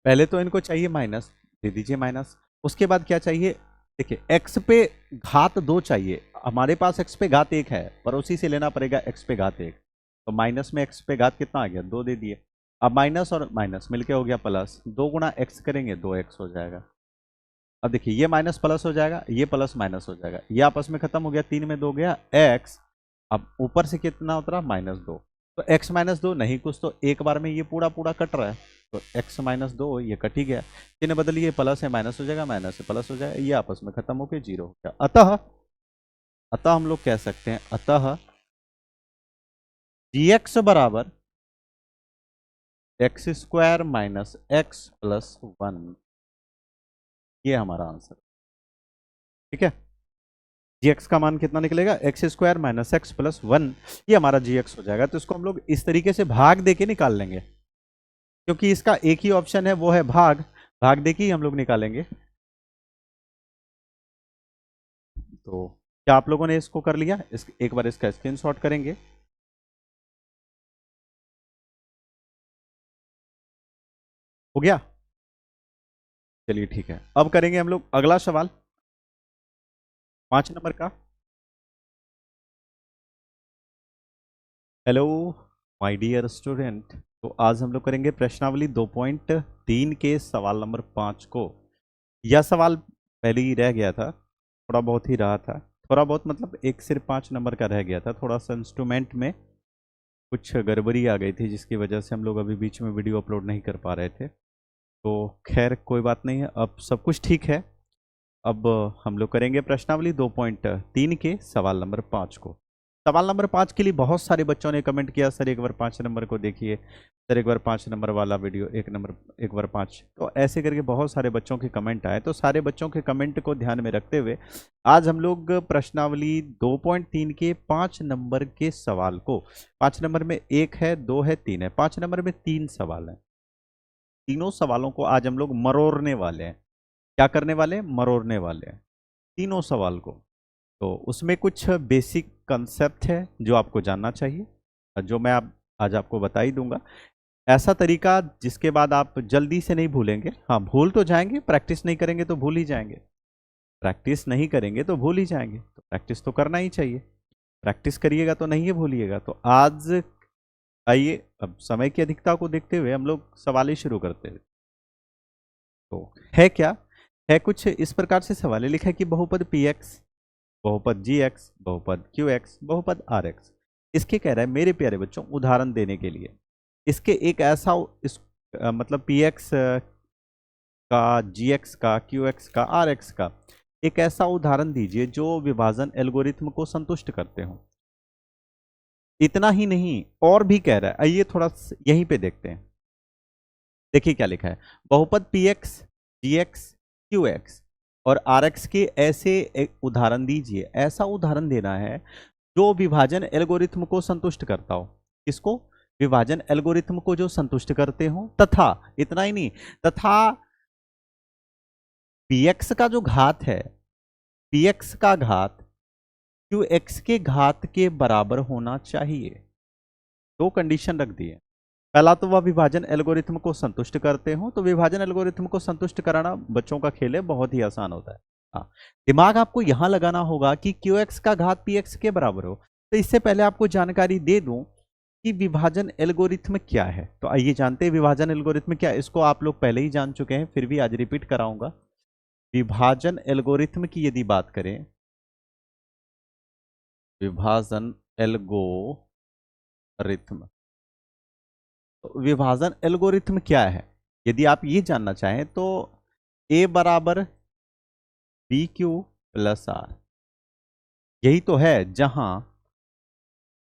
पहले तो इनको चाहिए माइनस, दे दीजिए माइनस। उसके बाद क्या चाहिए, देखिए x पे घात 2 चाहिए, हमारे पास x पे घात 1 है पर उसी से लेना पड़ेगा x पे घात 1। तो माइनस में x पे घात कितना आ गया 2 दे दिए। अब माइनस और माइनस मिलके हो गया प्लस, 2 गुना x करेंगे 2x हो जाएगा। अब देखिए ये माइनस प्लस हो जाएगा, ये प्लस माइनस हो जाएगा, ये आपस में खत्म हो गया, 3 में 2 गया x। अब ऊपर से कितना उतरा -2, तो x -2 नहीं कुछ तो एक बार में ये पूरा पूरा कट रहा है, तो x -2 ये कट ही गया। चिन्ह बदलिए, प्लस है माइनस हो जाएगा, माइनस से प्लस हो जाएगा, ये आपस में खत्म होकर 0 हो गया। अतः अतः हम लोग कह सकते हैं, अतः gx बराबर x² माइनस x प्लस 1, ये हमारा आंसर, ठीक है। gx का मान कितना निकलेगा x² माइनस x प्लस 1, ये हमारा gx हो जाएगा। तो इसको हम लोग इस तरीके से भाग दे के निकाल लेंगे, क्योंकि इसका एक ही ऑप्शन है, वो है भाग, भाग दे के ही हम लोग निकालेंगे। तो क्या आप लोगों ने इसको कर लिया, एक बार इसका स्क्रीनशॉट करेंगे। हो गया, चलिए ठीक है। अब करेंगे हम लोग अगला सवाल 5 नंबर का। हेलो माय डियर स्टूडेंट, तो आज हम लोग करेंगे प्रश्नावली 2.3 के सवाल नंबर 5 को। यह सवाल पहले ही रह गया था, थोड़ा बहुत ही रहा था, थोड़ा बहुत मतलब एक सिर्फ 5 नंबर का रह गया था, थोड़ा सा इंस्ट्रूमेंट में कुछ गड़बड़ी आ गई थी जिसकी वजह से हम लोग अभी बीच में वीडियो अपलोड नहीं कर पा रहे थे। तो खैर कोई बात नहीं है, अब सब कुछ ठीक है। अब हम लोग करेंगे प्रश्नावली 2.3 के सवाल नंबर 5 को। सवाल नंबर 5 के लिए बहुत सारे बच्चों ने कमेंट किया, सर एक बार 5 नंबर को देखिए, सर एक बार 5 नंबर वाला वीडियो, एक बार 5, तो ऐसे करके बहुत सारे बच्चों के कमेंट आए। तो सारे बच्चों के कमेंट को ध्यान में रखते हुए आज हम लोग प्रश्नावली 2.3 के 5 नंबर के सवाल को, 5 नंबर में 1 है, 2 है, 3 है, 5 नंबर में 3 सवाल हैं, तीनों सवालों को आज हम लोग मरोड़ने वाले हैं। क्या करने वाले हैं, मरोड़ने वाले हैं तीनों सवाल को। तो उसमें कुछ बेसिक कंसेप्ट है जो आपको जानना चाहिए, जो मैं आज आपको बता ही दूंगा। ऐसा तरीका जिसके बाद आप जल्दी से नहीं भूलेंगे, हाँ भूल तो जाएंगे, प्रैक्टिस नहीं करेंगे तो भूल ही जाएंगे, प्रैक्टिस नहीं करेंगे तो भूल ही जाएंगे, तो प्रैक्टिस तो करना ही चाहिए, प्रैक्टिस करिएगा तो नहीं है भूलिएगा। तो आज आइए अब समय की अधिकता को देखते हुए हम लोग सवाल ही शुरू करते हैं। तो है क्या है कुछ इस प्रकार से सवाल लिखा है कि बहुपद पी एक्स, बहुपद जी एक्स, बहुपद क्यू एक्स, बहुपद आर एक्स। इसके कह रहा है मेरे प्यारे बच्चों उदाहरण देने के लिए इसके एक ऐसा मतलब पी एक्स का, जी एक्स का, क्यू एक्स का, आर एक्स का एक ऐसा उदाहरण दीजिए जो विभाजन एल्गोरिथम को संतुष्ट करते हो। इतना ही नहीं और भी कह रहा है, आइए थोड़ा यहीं पे देखते हैं। देखिए क्या लिखा है, बहुपद पी एक्स, जी एक्स, क्यू एक्स और आर एक्स के ऐसे एक उदाहरण दीजिए। ऐसा उदाहरण देना है जो विभाजन एल्गोरिथम को संतुष्ट करता हो। किसको? विभाजन एल्गोरिथम को जो संतुष्ट करते हो, तथा इतना ही नहीं, तथा px का जो घात है, px का घात qx के घात के बराबर होना चाहिए। दो कंडीशन रख दिए। पहला तो वह विभाजन एल्गोरिथम को संतुष्ट करते हो, तो विभाजन एल्गोरिथम को संतुष्ट कराना बच्चों का खेल है, बहुत ही आसान होता है। हाँ, दिमाग आपको यहां लगाना होगा कि qx का घात px के बराबर हो। तो इससे पहले आपको जानकारी दे दूं कि विभाजन एल्गोरिथम क्या है। तो आइए जानते हैं विभाजन एल्गोरिथम क्या है। इसको आप लोग पहले ही जान चुके हैं, फिर भी आज रिपीट कराऊंगा। विभाजन एल्गोरिथम की यदि बात करें, विभाजन एल्गोरिथम, तो विभाजन एल्गोरिथम क्या है यदि आप ये जानना चाहें तो a बराबर बी क्यू प्लस आर, यही तो है। जहां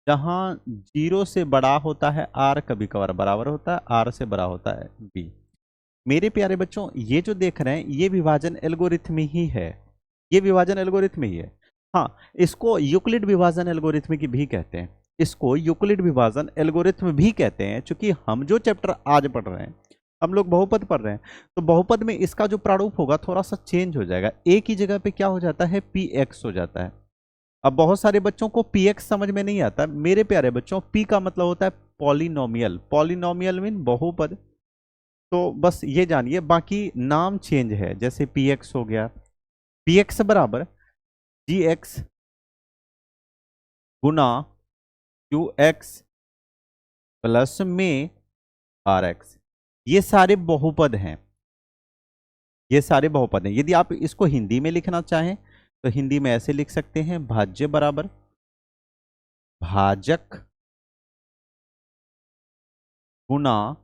जहां जीरो से बड़ा होता है आर, कभी कभार बराबर होता है आर से बड़ा होता है बी। मेरे प्यारे बच्चों ये जो देख रहे हैं ये विभाजन एल्गोरिथम ही है, ये विभाजन एल्गोरिथम ही है। हाँ, इसको यूक्लिड विभाजन एल्गोरिथम की भी कहते हैं, इसको यूक्लिड विभाजन एल्गोरिथम भी कहते हैं। क्योंकि हम जो चैप्टर आज पढ़ रहे हैं, हम लोग बहुपद पढ़ रहे हैं, तो बहुपद में इसका जो प्रारूप होगा थोड़ा सा चेंज हो जाएगा। ए की जगह पे क्या हो जाता है, पी एक्स हो जाता है। अब बहुत सारे बच्चों को पी एक्स समझ में नहीं आता। मेरे प्यारे बच्चों पी का मतलब होता है पॉलिनोमियल, पॉलिनोमियल मीन बहुपद। तो बस ये जानिए, बाकी नाम चेंज है। जैसे पी एक्स हो गया, पी एक्स बराबर जी एक्स गुना क्यू एक्स प्लस में आर एक्स। ये सारे बहुपद हैं, ये सारे बहुपद हैं। यदि आप इसको हिंदी में लिखना चाहें तो हिंदी में ऐसे लिख सकते हैं, भाज्य बराबर भाजक गुना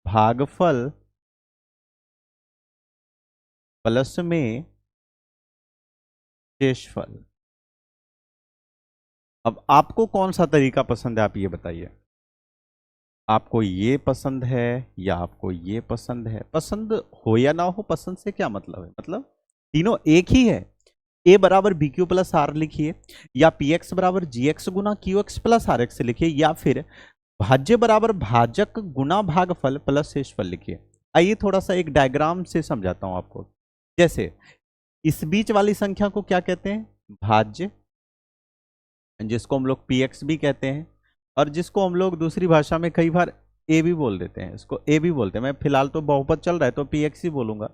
भागफल प्लस में शेषफल। अब आपको कौन सा तरीका पसंद है, आप ये बताइए। आपको ये पसंद है या आपको ये पसंद है? पसंद हो या ना हो, पसंद से क्या मतलब है, मतलब तीनों एक ही है। ए बराबर बी क्यू प्लस आर लिखिए, या पी एक्स बराबर जी एक्स गुना q x plus r x लिखिए, या फिर भाज्य बराबर भाजक गुना भागफल प्लस शेषफल लिखिए। आइए थोड़ा सा एक डायग्राम से समझाता हूं आपको। जैसे इस बीच वाली संख्या को क्या कहते हैं, भाज्य, जिसको हम लोग पी एक्स भी कहते हैं, और जिसको हम लोग दूसरी भाषा में कई बार ए भी बोल देते हैं, इसको ए भी बोलते हैं। मैं फिलहाल तो बहुपद चल रहा है तो पी एक्स ही बोलूंगा।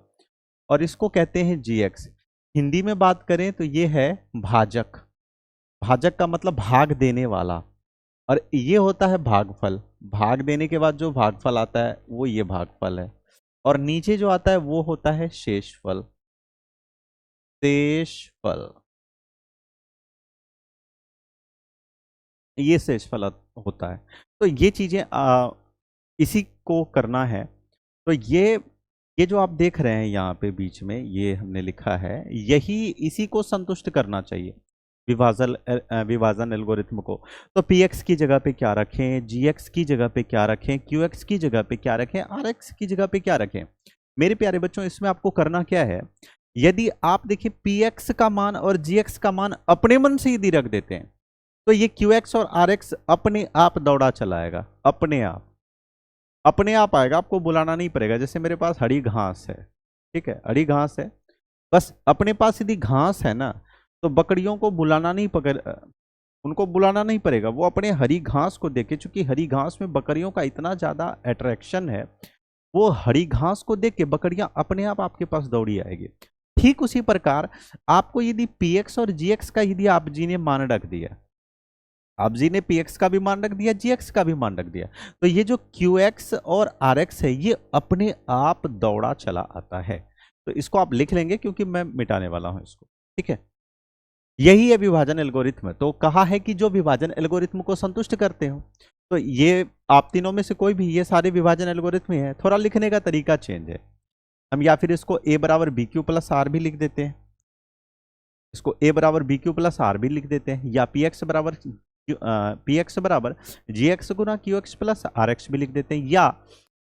और इसको कहते हैं जी एक्स। हिंदी में बात करें तो ये है भाजक। भाजक का मतलब भाग देने वाला, और ये होता है भागफल। भाग देने के बाद जो भागफल आता है वो ये भागफल है, और नीचे जो आता है वो होता है शेषफल। शेषफल, ये शेषफल होता है। तो ये चीजें इसी को करना है। तो ये जो आप देख रहे हैं यहाँ पे बीच में ये हमने लिखा है, यही इसी को संतुष्ट करना चाहिए, विभाजन एल्गोरिथम को। तो पी एक्स की जगह पे क्या रखें, जी एक्स की जगह पे क्या रखें, क्यू एक्स की जगह पे क्या रखें, आर एक्स की जगह पे क्या रखें। मेरे प्यारे बच्चों इसमें आपको करना क्या है, यदि आप देखिए पी एक्स का मान और जी एक्स का मान अपने मन से यदि रख देते हैं तो ये क्यू एक्स और आर एक्स अपने आप दौड़ा चलाएगा, अपने आप आएगा, आपको बुलाना नहीं पड़ेगा। जैसे मेरे पास हरी घास है, ठीक है, हरी घास है, बस अपने पास यदि घास है ना तो बकरियों को बुलाना नहीं उनको बुलाना नहीं पड़ेगा, वो अपने हरी घास को देखे। चूंकि हरी घास में बकरियों का इतना ज्यादा अट्रैक्शन है, वो हरी घास को देख के बकरियां अपने आप आपके पास दौड़ी आएगी। ठीक उसी प्रकार आपको यदि पी एक्स और जी एक्स का यदि आप जी ने मान रख दिया, अब जी ने पी एक्स का भी मान रख दिया, जी एक्स का भी मान रख दिया, तो ये जो क्यू एक्स और आर एक्स है ये अपने आप दौड़ा चला आता है। तो इसको आप लिख लेंगे क्योंकि मैं मिटाने वाला हूं इसको, ठीक है। यही है विभाजन एल्गोरिथ्म। तो कहा है कि जो विभाजन एल्गोरिथ्म को संतुष्ट करते हो, तो ये आप तीनों में से कोई भी, ये सारे विभाजन एल्गोरिथ्म ही है। थोड़ा लिखने का तरीका चेंज है। हम या फिर इसको ए बराबर बी क्यू प्लस आर भी लिख देते हैं, इसको ए बराबर बी क्यू प्लस आर भी लिख देते हैं, या पी एक्स बराबर जी एक्स गुना q x plus r x भी लिख देते हैं, या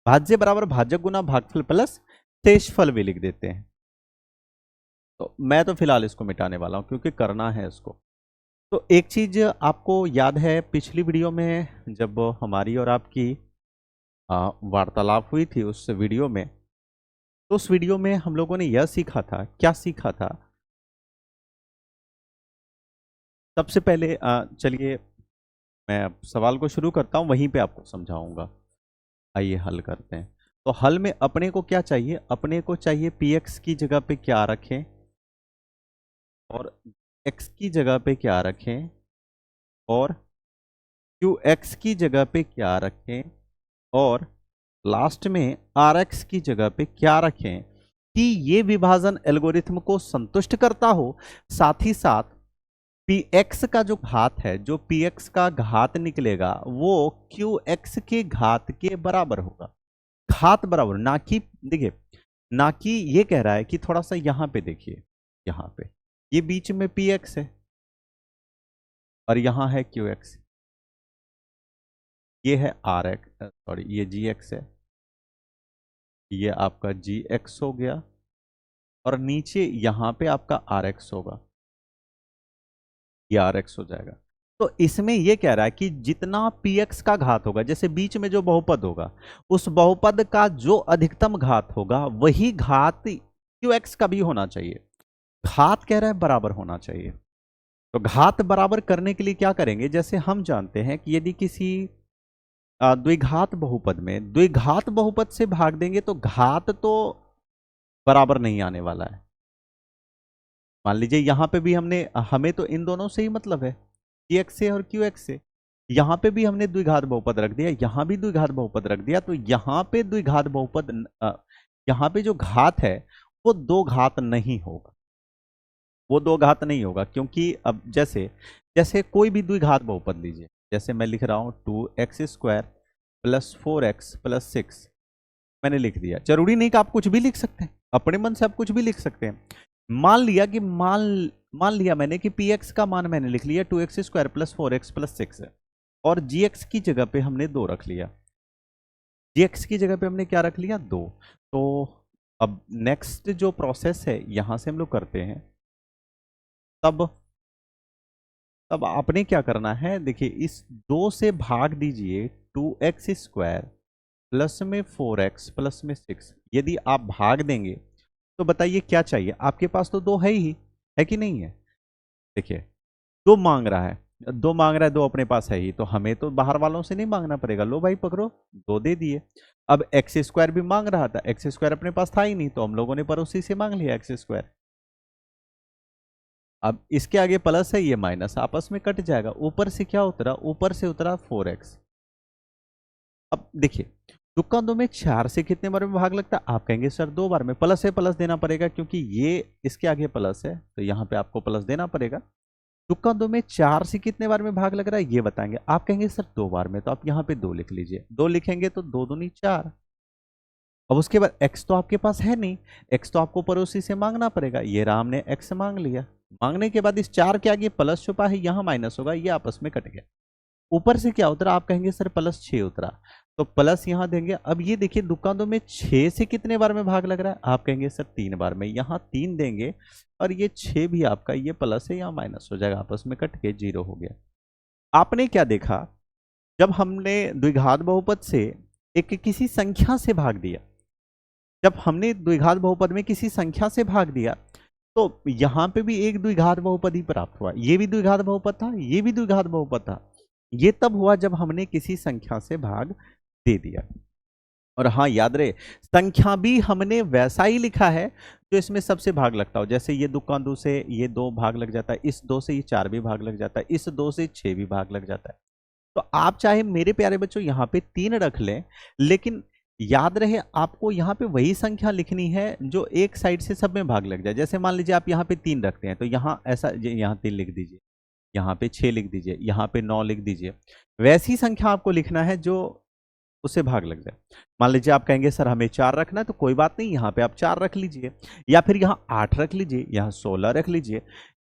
भाज्य बराबर भाजक गुना भागफल प्लस शेषफल भी लिख देते हैं। तो मैं तो फिलहाल इसको मिटाने वाला हूं क्योंकि करना है इसको। तो एक चीज आपको याद है, पिछली वीडियो में जब हमारी और आपकी वार्तालाप हुई थी उस वीडियो में, तो उस वीडियो में हम लोगों ने यह सीखा था, क्या सीखा था? सबसे पहले चलिए मैं अब सवाल को शुरू करता हूं, वहीं पे आपको समझाऊंगा। आइए हल करते हैं। तो हल में अपने को क्या चाहिए? अपने को चाहिए पी एक्स की जगह पे क्या रखें और एक्स की जगह पे क्या रखें और क्यू एक्स की जगह पे क्या रखें और लास्ट में आर एक्स की जगह पे क्या रखें कि ये विभाजन एल्गोरिथम को संतुष्ट करता हो। साथ ही साथ पी एक्स का जो घात है, जो पी एक्स का घात निकलेगा वो क्यू एक्स के घात के बराबर होगा। घात बराबर, ना कि देखिए, ना कि ये कह रहा है कि थोड़ा सा यहां पे देखिए, यहां पे ये बीच में पी एक्स है और यहां है क्यू एक्स, ये है आर एक्स, सॉरी ये जी एक्स है, ये आपका जी एक्स हो गया और नीचे यहां पे आपका आर एक्स होगा, ये आर एक्स हो जाएगा। तो इसमें ये कह रहा है कि जितना पी एक्स का घात होगा, जैसे बीच में जो बहुपद होगा, उस बहुपद का जो अधिकतम घात होगा वही घात क्यू एक्स का भी होना चाहिए। घात कह रहा है बराबर होना चाहिए। तो घात बराबर करने के लिए क्या करेंगे? जैसे हम जानते हैं कि यदि किसी द्विघात बहुपद में द्विघात बहुपद से भाग देंगे तो घात तो बराबर नहीं आने वाला है। मान लीजिए यहां पे भी हमें तो इन दोनों से ही मतलब है, जी एक्स से और क्यू एक्स से। यहां पे भी हमने द्विघात बहुपद रख दिया, यहां भी द्विघात बहुपद रख दिया, तो यहां पे द्विघात बहुपद यहां पे जो घात है वो दो घात नहीं होगा, वो दो घात नहीं होगा। क्योंकि अब जैसे जैसे कोई भी द्विघात बहुपद लीजिए, जैसे मैं लिख रहा हूं 2x² प्लस 4x प्लस 6, मैंने लिख दिया। जरूरी नहीं कि आप कुछ भी लिख सकते हैं, अपने मन से आप कुछ भी लिख सकते हैं। मान लिया मैंने कि पी एक्स का मान मैंने लिख लिया 2x² प्लस 4x प्लस 6 है और जी एक्स की जगह पे हमने 2 रख लिया। जी एक्स की जगह पे हमने क्या रख लिया? 2। तो अब नेक्स्ट जो प्रोसेस है यहां से हम लोग करते हैं, तब तब आपने क्या करना है? देखिए, इस 2 से भाग दीजिए 2x² प्लस में 4x प्लस में 6। यदि आप भाग देंगे तो बताइए क्या चाहिए? आपके पास तो 2 ही है कि नहीं है? देखिए 2 मांग रहा है, 2 मांग रहा है, 2 अपने पास है ही, तो हमें तो बाहर वालों से नहीं मांगना पड़ेगा। लो भाई पकड़ो, 2 दे दिए। अब x² भी मांग रहा था, x² अपने पास था ही नहीं, तो हम लोगों ने पड़ोसी से मांग लिया x²। अब इसके आगे प्लस है, ये माइनस, आपस में कट जाएगा। ऊपर से क्या उतरा? ऊपर से उतरा 4x। अब देखिए, तुक्का दो में 4 से कितने बार में भाग लगता है? आप कहेंगे सर 2 बार में। प्लस है, प्लस देना पड़ेगा क्योंकि ये इसके आगे प्लस है, तो यहाँ पे आपको प्लस देना पड़ेगा। तुक्का दो में 4 से कितने बार में भाग लग रहा है ये बताएंगे। आप कहेंगे सर 2 बार में, तो आप यहाँ पे 2 लिख लीजिए। 2 लिखेंगे तो 2 दूनी 4। अब उसके बाद x तो आपके पास है नहीं, x तो आपको पड़ोसी से मांगना पड़ेगा। ये राम ने x मांग लिया। मांगने के बाद इस 4 के आगे प्लस छुपा है, यहाँ माइनस होगा, ये आपस में कट गया। ऊपर से क्या उतरा? आप कहेंगे सर प्लस 6 उतरा, तो प्लस यहां देंगे। अब ये देखिए दुकानों में 6 से कितने बार में भाग लग रहा है? आप कहेंगे सर 3 बार में, यहां 3 देंगे और ये 6 भी आपका, ये प्लस है यहाँ माइनस हो जाएगा, आपस में कट के 0 हो गया। आपने क्या देखा? जब हमने द्विघात बहुपद से एक किसी संख्या से भाग दिया, जब हमने द्विघात बहुपद में किसी संख्या से भाग दिया, तो यहां पे भी एक द्विघात बहुपद ही प्राप्त हुआ। ये भी द्विघात बहुपद था, ये भी द्विघात बहुपद था। ये तब हुआ जब हमने किसी संख्या से भाग दे दिया। और हाँ याद रहे, संख्या भी हमने वैसा ही लिखा है जो इसमें सबसे भाग लगता हो। जैसे ये 2 से ये 2 भाग लग जाता है, इस 2 से ये 4 भी भाग लग जाता है, इस 2 से 6 भी भाग लग जाता है। तो आप चाहे मेरे प्यारे बच्चों यहाँ पे 3 रख लें, लेकिन याद रहे आपको यहाँ पे वही संख्या लिखनी है जो एक साइड से सब में भाग लग जाए। जैसे मान लीजिए आप यहाँ पे 3 रखते हैं, तो यहाँ ऐसा यहाँ 3 लिख दीजिए, यहाँ पे 6 लिख दीजिए, यहाँ पे 9 लिख दीजिए। वैसी संख्या आपको लिखना है जो उससे भाग लग जाए। मान लीजिए आप कहेंगे सर हमें 4 रखना है, तो कोई बात नहीं, यहाँ पे आप 4 रख लीजिए, या फिर यहाँ 8 रख लीजिए, यहाँ 16 रख लीजिए,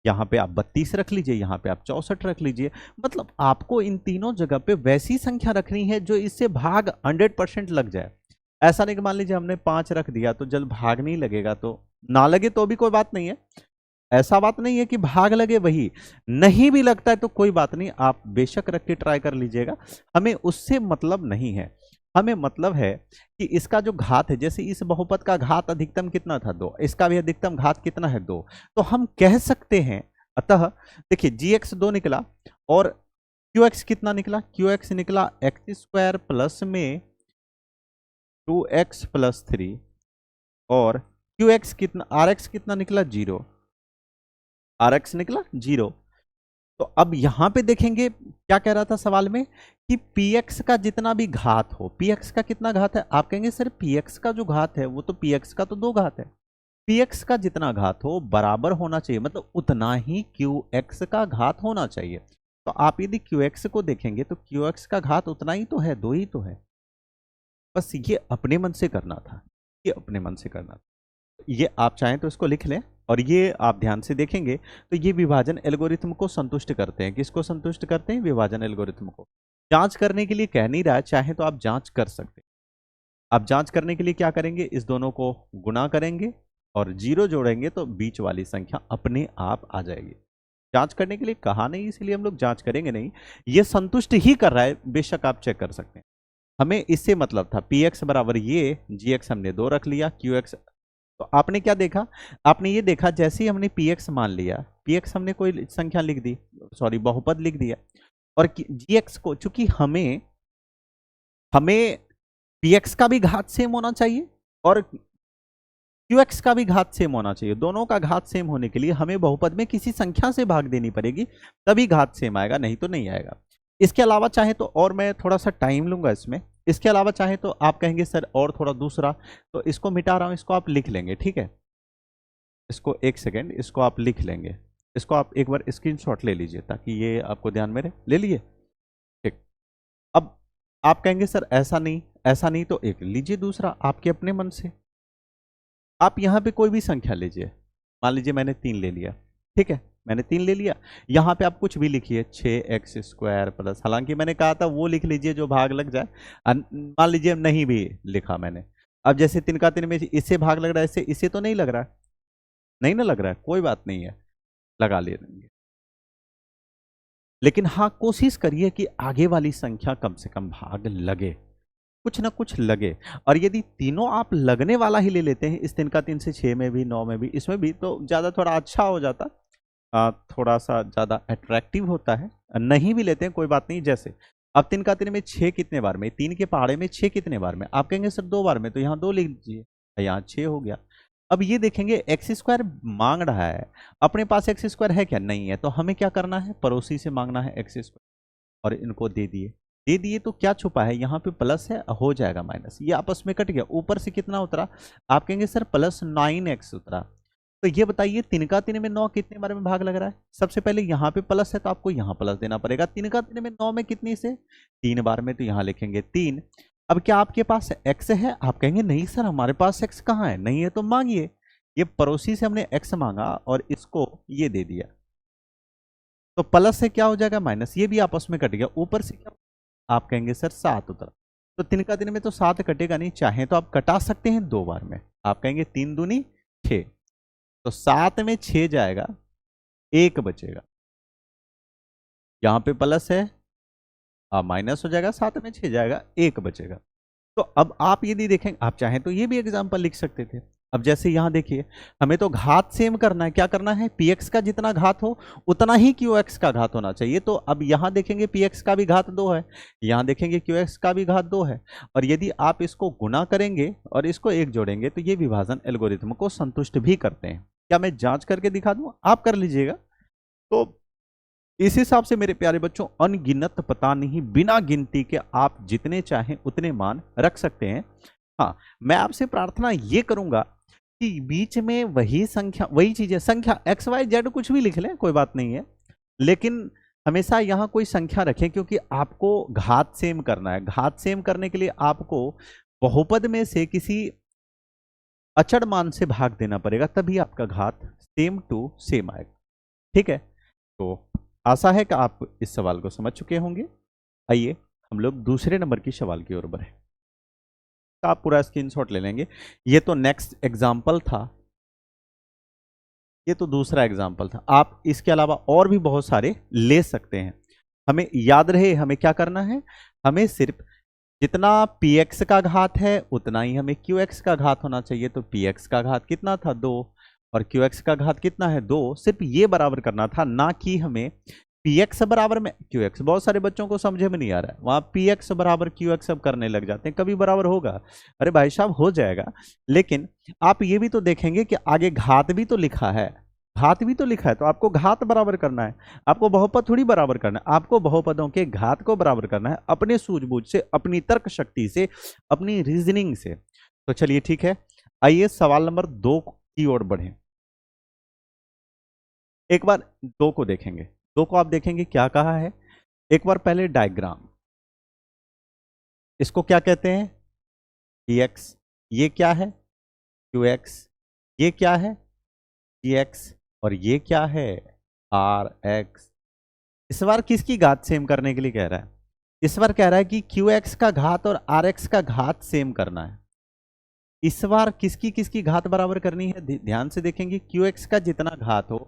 यहाँ पे आप 32 रख लीजिए, यहाँ पे आप 64 रख लीजिए। मतलब आपको इन तीनों जगह पे वैसी संख्या रखनी है जो इससे भाग 100% लग जाए। ऐसा नहीं कि मान लीजिए हमने 5 रख दिया तो जब भाग नहीं लगेगा, तो ना लगे तो भी कोई बात नहीं है। ऐसा बात नहीं है कि भाग लगे, वही नहीं भी लगता है तो कोई बात नहीं, आप बेशक रख के ट्राई कर लीजिएगा। हमें उससे मतलब नहीं है, हमें मतलब है कि इसका जो घात है, जैसे इस बहुपद का घात अधिकतम कितना था 2, इसका भी अधिकतम घात कितना है 2, तो हम कह सकते हैं। अतः देखिए gx 2 निकला और qx कितना निकला, qx निकला x² प्लस में 2x प्लस 3, और qx कितना, rx कितना निकला 0, rx निकला 0। तो अब यहां पे देखेंगे क्या कह रहा था सवाल में कि px का जितना भी घात हो, px का कितना घात है, आप कहेंगे सर px का जो घात है वो तो px का तो 2 घात है, px का जितना घात हो बराबर होना चाहिए, मतलब उतना ही qx का घात होना चाहिए। तो आप यदि qx को देखेंगे तो qx का घात उतना ही तो है, 2 ही तो है। बस ये अपने मन से करना था, ये अपने मन से करना था। ये आप चाहें तो इसको लिख लें, और ये आप ध्यान से देखेंगे तो ये विभाजन एल्गोरिथम को संतुष्ट करते हैं। किसको संतुष्ट करते हैं, विभाजन एल्गोरिथम को। जांच करने के लिए कह नहीं रहा है, चाहे तो आप जांच कर सकते हैं। आप जांच करने के लिए क्या करेंगे, इस दोनों को गुणा करेंगे और 0 जोड़ेंगे तो बीच वाली संख्या अपने आप आ जाएगी। जांच करने के लिए कहा नहीं, इसलिए हम लोग जांच करेंगे नहीं, ये संतुष्ट ही कर रहा है, बेशक आप चेक कर सकते हैं। हमें इससे मतलब था px बराबर ये, gx हमने 2 रख लिया, qx, तो आपने क्या देखा, आपने ये देखा जैसे ही हमने px मान लिया, px हमने कोई संख्या लिख दी, सॉरी बहुपद लिख दिया, और gx को, चूंकि हमें px का भी घात सेम होना चाहिए और qx का भी घात सेम होना चाहिए। दोनों का घात सेम होने के लिए हमें बहुपद में किसी संख्या से भाग देनी पड़ेगी, तभी घात सेम आएगा, नहीं तो नहीं आएगा। इसके अलावा चाहे तो, और मैं थोड़ा सा टाइम लूंगा इसमें, इसके अलावा चाहे तो आप कहेंगे सर और थोड़ा दूसरा, तो इसको मिटा रहा हूं, इसको आप लिख लेंगे, ठीक है। इसको 1 सेकेंड, इसको आप लिख लेंगे, इसको आप एक बार स्क्रीनशॉट ले लीजिए ताकि ये आपको ध्यान में रहे। ले लिए, ठीक। अब आप कहेंगे सर ऐसा नहीं, ऐसा नहीं, तो एक लीजिए दूसरा आपके अपने मन से। आप यहां पे कोई भी संख्या लीजिए, मान लीजिए मैंने 3 ले लिया, ठीक है, मैंने 3 ले लिया। यहां पे आप कुछ भी लिखिए, 6x² प्लस, हालांकि मैंने कहा था वो लिख लीजिए जो भाग लग जाए, मान लीजिए नहीं भी लिखा मैंने। अब जैसे 3 का 3 में इससे भाग लग रहा है, इससे इससे तो नहीं लग रहा है, नहीं ना लग रहा है, कोई बात नहीं है, लगा लेंगे। लेकिन हाँ, कोशिश करिए कि आगे वाली संख्या कम से कम भाग लगे, कुछ ना कुछ लगे। और यदि तीनों आप लगने वाला ही ले लेते हैं, इस 3 का 3 से 6 में भी, 9 में भी, इसमें भी, तो ज़्यादा थोड़ा अच्छा हो जाता, थोड़ा सा ज़्यादा अट्रैक्टिव होता है। नहीं भी लेते हैं कोई बात नहीं, जैसे अब 3 का 3 में 6 कितने बार में, 3 के पहाड़े में 6 कितने बार में, आप कहेंगे सर 2 बार में, तो यहाँ 2 लिख दीजिए, यहाँ 6 हो गया। अब ये देखेंगे x² मांग रहा है, अपने पास x² है क्या, नहीं है, तो हमें क्या करना है, पड़ोसी से मांगना है x², और इनको दे दिए तो क्या छुपा है, यहाँ पे प्लस है, हो जाएगा माइनस, ये आपस में कट गया। ऊपर से कितना उतरा, आप कहेंगे सर प्लस 9x उतरा। तो ये बताइए 3 का 3 में 9 कितने बार में भाग लग रहा है, सबसे पहले यहाँ पे प्लस है तो आपको यहाँ प्लस देना पड़ेगा। 3 का 3 में 9 में कितनी से, 3 बार में, तो यहाँ लिखेंगे 3। अब क्या आपके पास x है, आप कहेंगे नहीं सर हमारे पास x कहाँ है, नहीं है तो मांगिए। ये पड़ोसी से हमने x मांगा और इसको ये दे दिया, तो प्लस से क्या हो जाएगा माइनस, ये भी आपस में कट गया। ऊपर से क्या, आप कहेंगे सर 7 उतरा, तो 3 का 3 में तो 7 कटेगा नहीं, चाहे तो आप कटा सकते हैं 2 बार में, आप कहेंगे 3 दूनी 6, तो 7 में 6 जाएगा, 1 बचेगा, यहां पे प्लस है, माइनस हो जाएगा, 7 में 6 जाएगा, 1 बचेगा। तो अब आप यदि देखें, आप चाहें तो ये भी एग्जाम्पल लिख सकते थे, अब जैसे यहां देखिए, हमें तो घात सेम करना है, क्या करना है, px का जितना घात हो उतना ही qx का घात होना चाहिए। तो अब यहां देखेंगे px का भी घात 2 है, यहां देखेंगे qx का भी घात 2 है, और यदि आप इसको गुना करेंगे और इसको 1 जोड़ेंगे तो ये विभाजन एल्गोरिथम को संतुष्ट भी करते हैं। क्या मैं जांच करके दिखा दूं, आप कर लीजिएगा। तो इस हिसाब से मेरे प्यारे बच्चों, अनगिनत पता नहीं, बिना गिनती के आप जितने चाहें उतने मान रख सकते हैं। हाँ, मैं आपसे प्रार्थना ये करूंगा कि बीच में वही संख्या, वही चीजें, संख्या एक्स वाई जेड कुछ भी लिख लें, कोई बात नहीं है, लेकिन हमेशा यहां कोई संख्या रखें, क्योंकि आपको घात सेम करना है। घात सेम करने के लिए आपको बहुपद में से किसी अचर मान से भाग देना पड़ेगा, तभी आपका घात सेम टू सेम आएगा। ठीक है, तो आशा है कि आप इस सवाल को समझ चुके होंगे। आइए हम लोग दूसरे नंबर की सवाल की ओर बढ़े। तो आप पूरा स्क्रीनशॉट ले लेंगे। ये तो नेक्स्ट एग्जाम्पल था, ये तो दूसरा एग्जाम्पल था। आप इसके अलावा और भी बहुत सारे ले सकते हैं। हमें याद रहे हमें क्या करना है, हमें सिर्फ जितना px का घात है उतना ही हमें qx का घात होना चाहिए। तो px का घात कितना था, 2, और qx का घात कितना है, 2। सिर्फ ये बराबर करना था, ना कि हमें px बराबर में qx। बहुत सारे बच्चों को समझे में नहीं आ रहा है, वहां px बराबर qx सब करने लग जाते हैं, कभी बराबर होगा, अरे भाई साहब हो जाएगा। लेकिन आप ये भी तो देखेंगे कि आगे घात भी तो लिखा है, घात भी तो लिखा है, तो आपको घात बराबर करना है, आपको बहुपद थोड़ी बराबर करना है, आपको बहुपदों के घात को बराबर करना है, अपने सूझबूझ से, अपनी तर्क शक्ति से, अपनी रीजनिंग से। तो चलिए ठीक है, आइए सवाल नंबर 2 की ओर बढ़ें। एक बार 2 को देखेंगे, 2 को आप देखेंगे क्या कहा है। एक बार पहले डायग्राम, इसको क्या कहते हैं, dx, ये क्या है qx, ये क्या है gx, और ये क्या है rx। इस बार किसकी घात सेम करने के लिए कह रहा है, इस बार कह रहा है कि qx का घात और rx का घात सेम करना है। इस बार किसकी किसकी घात बराबर करनी है, ध्यान से देखेंगे, qx का जितना घात हो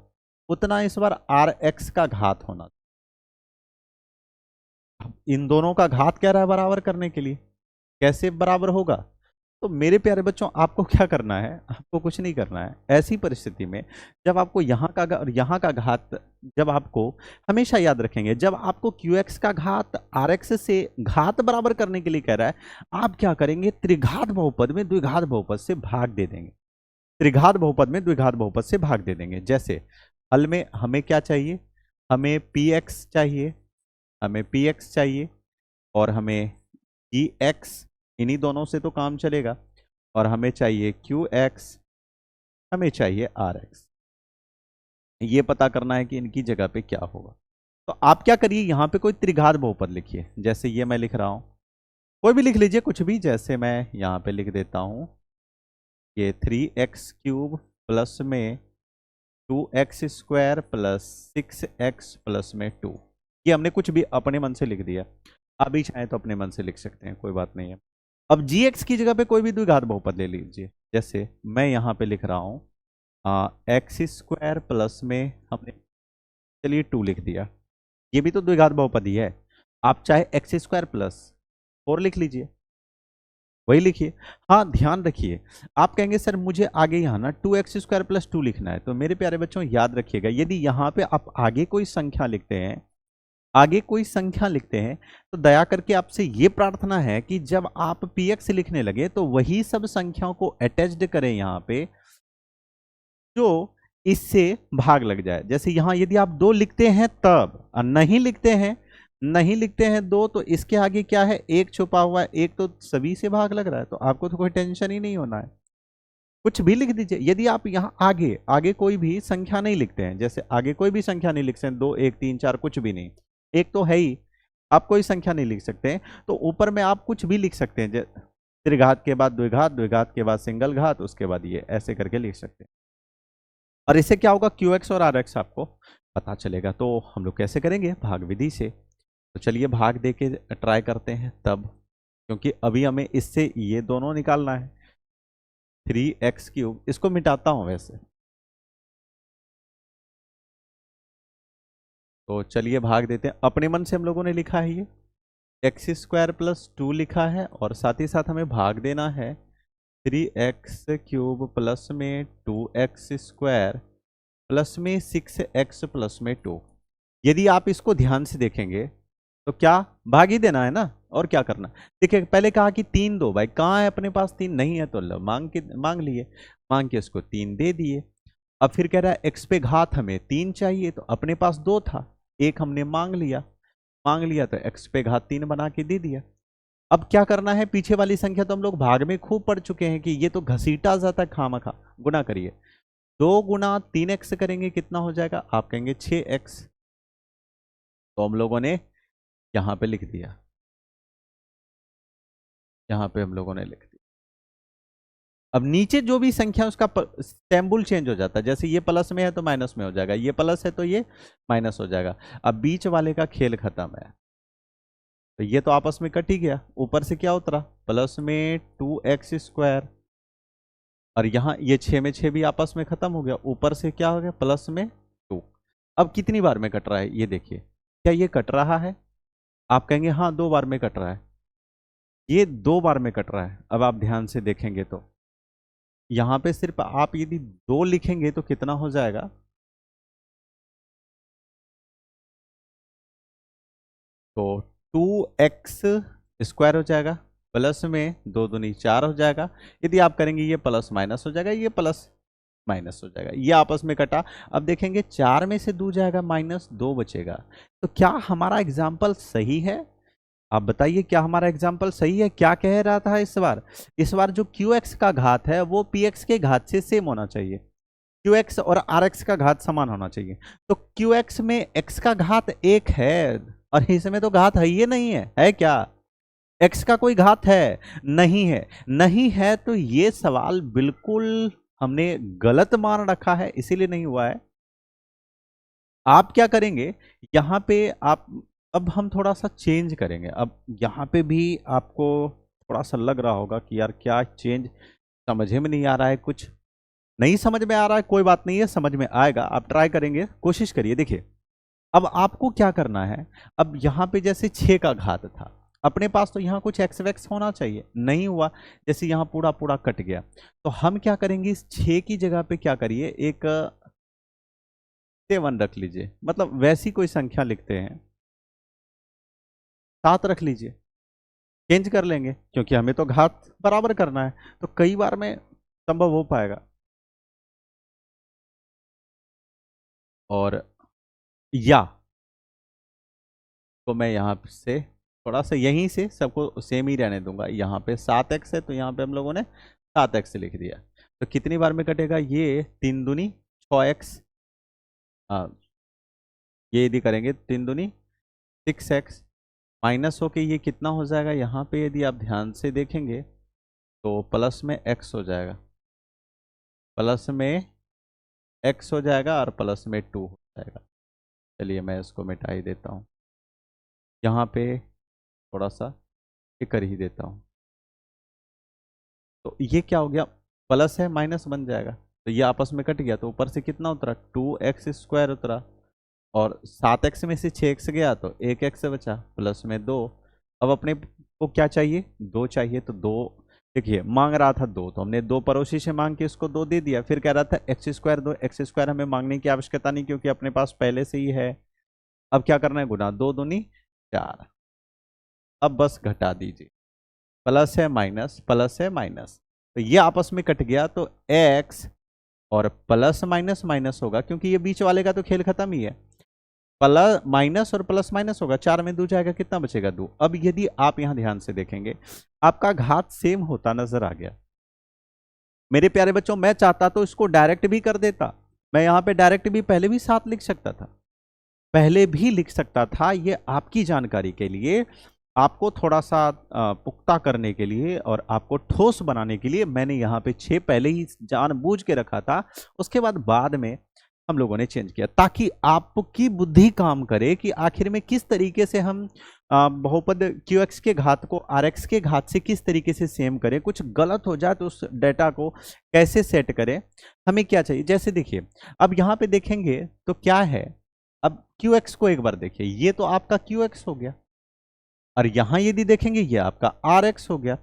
उतना इस बार rx का घात होना। इन दोनों का घात कह रहा है बराबर करने के लिए, कैसे बराबर होगा। तो मेरे प्यारे बच्चों, आपको क्या करना है, आपको कुछ नहीं करना है। ऐसी परिस्थिति में जब आपको यहाँ का और यहाँ का घात, जब आपको हमेशा याद रखेंगे, जब आपको qx का घात rx से घात बराबर करने के लिए कह रहा है, आप क्या करेंगे, त्रिघात बहुपद में द्विघात बहुपद से भाग दे देंगे, त्रिघात बहुपद में द्विघात बहुपद से भाग दे देंगे। जैसे हल में हमें क्या चाहिए, हमें px चाहिए, हमें px चाहिए, और हमें gx, इन्हीं दोनों से तो काम चलेगा, और हमें चाहिए qx, हमें चाहिए rx। ये पता करना है कि इनकी जगह पे क्या होगा। तो आप क्या करिए, यहां पे कोई त्रिघात बहुपद लिखिए, जैसे ये मैं लिख रहा हूं, कोई भी लिख लीजिए कुछ भी, जैसे मैं यहां पे लिख देता हूं, ये 3x³ प्लस में 2x² प्लस 6x प्लस में 2। ये हमने कुछ भी अपने मन से लिख दिया, अभी चाहे तो अपने मन से लिख सकते हैं, कोई बात नहीं है। अब gx की जगह पे कोई भी द्विघात बहुपद ले लीजिए, जैसे मैं यहाँ पे लिख रहा हूँ x² प्लस में हमने चलिए 2 लिख दिया, ये भी तो द्विघात बहुपद ही है। आप चाहे x² प्लस 4 लिख लीजिए, वही लिखिए। हाँ ध्यान रखिए, आप कहेंगे सर मुझे आगे यहाँ ना 2x² प्लस 2 लिखना है, तो मेरे प्यारे बच्चों याद रखिएगा, यदि यहाँ पे आप आगे कोई संख्या लिखते हैं, आगे कोई संख्या लिखते हैं, तो दया करके आपसे ये प्रार्थना है कि जब आप px लिखने लगे तो वही सब संख्याओं को अटैच्ड करें यहाँ पे जो इससे भाग लग जाए। जैसे यहाँ यदि आप 2 लिखते हैं तब, और नहीं लिखते हैं 2, तो इसके आगे क्या है, 1 छुपा हुआ है, 1 तो सभी से भाग लग रहा है, तो आपको तो कोई टेंशन ही नहीं होना है, कुछ भी लिख दीजिए। यदि आप यहाँ आगे कोई भी संख्या नहीं लिखते हैं, जैसे आगे कोई भी संख्या नहीं लिख सकते, 2 1 3 4 कुछ भी नहीं, 1 तो है ही, आप कोई संख्या नहीं लिख सकते हैं, तो ऊपर में आप कुछ भी लिख सकते हैं, त्रिघात के बाद द्विघात, द्विघात के बाद सिंगल घात, उसके बाद ये ऐसे करके लिख सकते हैं। और इससे क्या होगा, qx और rx आपको पता चलेगा। तो हम लोग कैसे करेंगे, भाग विधि से। तो चलिए भाग दे के ट्राई करते हैं तब, क्योंकि अभी हमें इससे ये दोनों निकालना है, 3x³, इसको मिटाता हूं वैसे। तो चलिए भाग देते हैं, अपने मन से हम लोगों ने लिखा है, ये x² प्लस 2 लिखा है, और साथ ही साथ हमें भाग देना है 3x³ प्लस में 2x² प्लस में 6x प्लस में 2। यदि आप इसको ध्यान से देखेंगे तो क्या भाग ही देना है ना, और क्या करना। देखिए पहले कहा कि 3 दो, भाई कहाँ है अपने पास 3 नहीं है, तो लो मांग लिए, मांग के इसको 3 दे दिए। अब फिर कह रहा है x पे घात हमें 3 चाहिए, तो अपने पास 2 था, एक हमने मांग लिया तो x पे घात 3 बना के दे दिया। अब क्या करना है, पीछे वाली संख्या तो हम लोग भाग में खूब पढ़ चुके हैं कि ये तो घसीटा जाता है खामखा। गुना करिए, 2 गुना 3x करेंगे कितना हो जाएगा, आप कहेंगे 6x। तो हम लोगों ने यहां पे लिख दिया, यहां पे हम लोगों ने लिख दिया। अब नीचे जो भी संख्या उसका सिंबल चेंज हो जाता है, जैसे ये प्लस में है तो माइनस में हो जाएगा, ये प्लस है तो ये माइनस हो जाएगा। अब बीच वाले का खेल खत्म है, तो ये तो आपस में कट ही गया। ऊपर से क्या उतरा, प्लस में 2x², और यहां ये 6 में 6 भी आपस में खत्म हो गया, ऊपर से क्या हो गया, प्लस में 2। अब कितनी बार में कट रहा है ये देखिए, क्या ये कट रहा है, आप कहेंगे हाँ 2 बार में कट रहा है, ये 2 बार में कट रहा है। अब आप ध्यान से देखेंगे तो यहां पे सिर्फ आप यदि 2 लिखेंगे तो कितना हो जाएगा, तो 2x² हो जाएगा, प्लस में 2 दूनी 4 हो जाएगा। यदि आप करेंगे ये प्लस माइनस हो जाएगा, ये प्लस माइनस हो जाएगा, ये आपस में कटा। अब देखेंगे 4 में से 2 जाएगा माइनस, 2 बचेगा। तो क्या हमारा एग्जाम्पल सही है, आप बताइए क्या हमारा एग्जाम्पल सही है। क्या कह रहा था इस बार जो QX का घात है वो PX के घात से सेम होना चाहिए, QX और RX का घात समान होना चाहिए। तो QX में x का घात 1 है, और इसमें तो घात है ही नहीं है क्या, x का कोई घात है नहीं है, तो ये सवाल बिल्कुल हमने गलत मान रखा है, इसीलिए नहीं हुआ है। आप क्या करेंगे यहां पे, आप अब हम थोड़ा सा चेंज करेंगे। अब यहां पे भी आपको थोड़ा सा लग रहा होगा कि यार क्या चेंज, समझ में नहीं आ रहा है, कुछ नहीं समझ में आ रहा है, कोई बात नहीं है, समझ में आएगा, आप ट्राई करेंगे, कोशिश करिए। देखिए अब आपको क्या करना है, अब यहां पे जैसे 6 का घात था अपने पास, तो यहां कुछ एक्स वैक्स होना चाहिए, नहीं हुआ, जैसे यहां पूरा पूरा कट गया। तो हम क्या करेंगे, इस 6 की जगह पे क्या करिए, एक 7 रख लीजिए, मतलब वैसी कोई संख्या लिखते हैं, 7 रख लीजिए, चेंज कर लेंगे क्योंकि हमें तो घात बराबर करना है, तो कई बार में संभव हो पाएगा। और या तो मैं यहाँ से थोड़ा सा यहीं से सबको सेम ही रहने दूंगा, यहाँ पे 7x है तो यहाँ पे हम लोगों ने 7x लिख दिया। तो कितनी बार में कटेगा, ये 3 दूनी 6x, हाँ ये यदि करेंगे 3 दूनी 6x, माइनस होके ये कितना हो जाएगा, यहाँ पे यदि आप ध्यान से देखेंगे तो प्लस में x हो जाएगा, प्लस में x हो जाएगा और प्लस में 2 हो जाएगा। चलिए मैं इसको मिटा ही देता हूँ, यहाँ पे थोड़ा सा ये कर ही देता हूँ। तो ये क्या हो गया, प्लस है माइनस बन जाएगा, तो ये आपस में कट गया, तो ऊपर से कितना उतरा, 2x² उतरा, और 7x में से 6x गया तो 1x बचा, प्लस में 2। अब अपने को क्या चाहिए, 2 चाहिए, तो 2 देखिए मांग रहा था 2, तो हमने 2 पड़ोसी से मांग के इसको 2 दे दिया। फिर कह रहा था x² दो, x² हमें मांगने की आवश्यकता नहीं क्योंकि अपने पास पहले से ही है। अब क्या करना है, गुना, 2 दूनी 4। अब बस घटा दीजिए, प्लस है माइनस, प्लस है माइनस, तो ये आपस में कट गया, तो x और प्लस माइनस माइनस होगा क्योंकि ये बीच वाले का तो खेल खत्म ही है, प्लस माइनस और प्लस माइनस होगा, 4 में 2 जाएगा, कितना बचेगा 2। अब यदि आप यहां ध्यान से देखेंगे आपका घात सेम होता नजर आ गया। मेरे प्यारे बच्चों मैं चाहता तो इसको डायरेक्ट भी कर देता, मैं यहां पे डायरेक्ट भी पहले भी 7 लिख सकता था, पहले भी लिख सकता था, ये आपकी जानकारी के लिए, आपको थोड़ा सा पुख्ता करने के लिए और आपको ठोस बनाने के लिए मैंने यहाँ पे 6 पहले ही जानबूझ के रखा था। उसके बाद में हम लोगों ने चेंज किया ताकि आपकी बुद्धि काम करे कि आखिर में किस तरीके से हम बहुपद QX के घात को RX के घात से किस तरीके से सेम करें, कुछ गलत हो जाए तो उस डेटा को कैसे सेट करें, हमें क्या चाहिए। जैसे देखिए अब यहाँ पे देखेंगे तो क्या है, अब QX को एक बार देखिए, ये तो आपका QX हो गया, और यहां यदि देखेंगे ये आपका RX हो गया।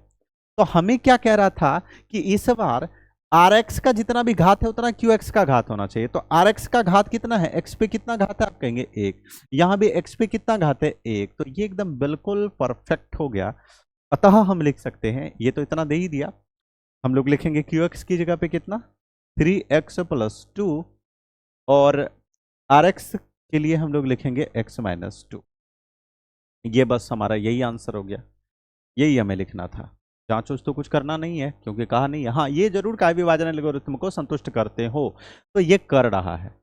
तो हमें क्या कह रहा था कि इस बार आर एक्स का जितना भी घात है उतना क्यू एक्स का घात होना चाहिए। तो आर एक्स का घात कितना है, एक्स पे कितना घात है, आप कहेंगे एक। यहां भी एक्स पे कितना घात है, एक। तो ये एकदम बिल्कुल परफेक्ट हो गया। अतः हम लिख सकते हैं, ये तो इतना दे ही दिया, हम लोग लिखेंगे क्यू एक्स की जगह पे कितना, 3x+2, और आर एक्स के लिए हम लोग लिखेंगे x-2। ये बस हमारा यही आंसर हो गया, यही हमें लिखना था। जांच तो कुछ करना नहीं है क्योंकि कहा नहीं है। हाँ, ये जरूर कहा विभाजन एल्गोरिथम को संतुष्ट करते हो, तो ये कर रहा है,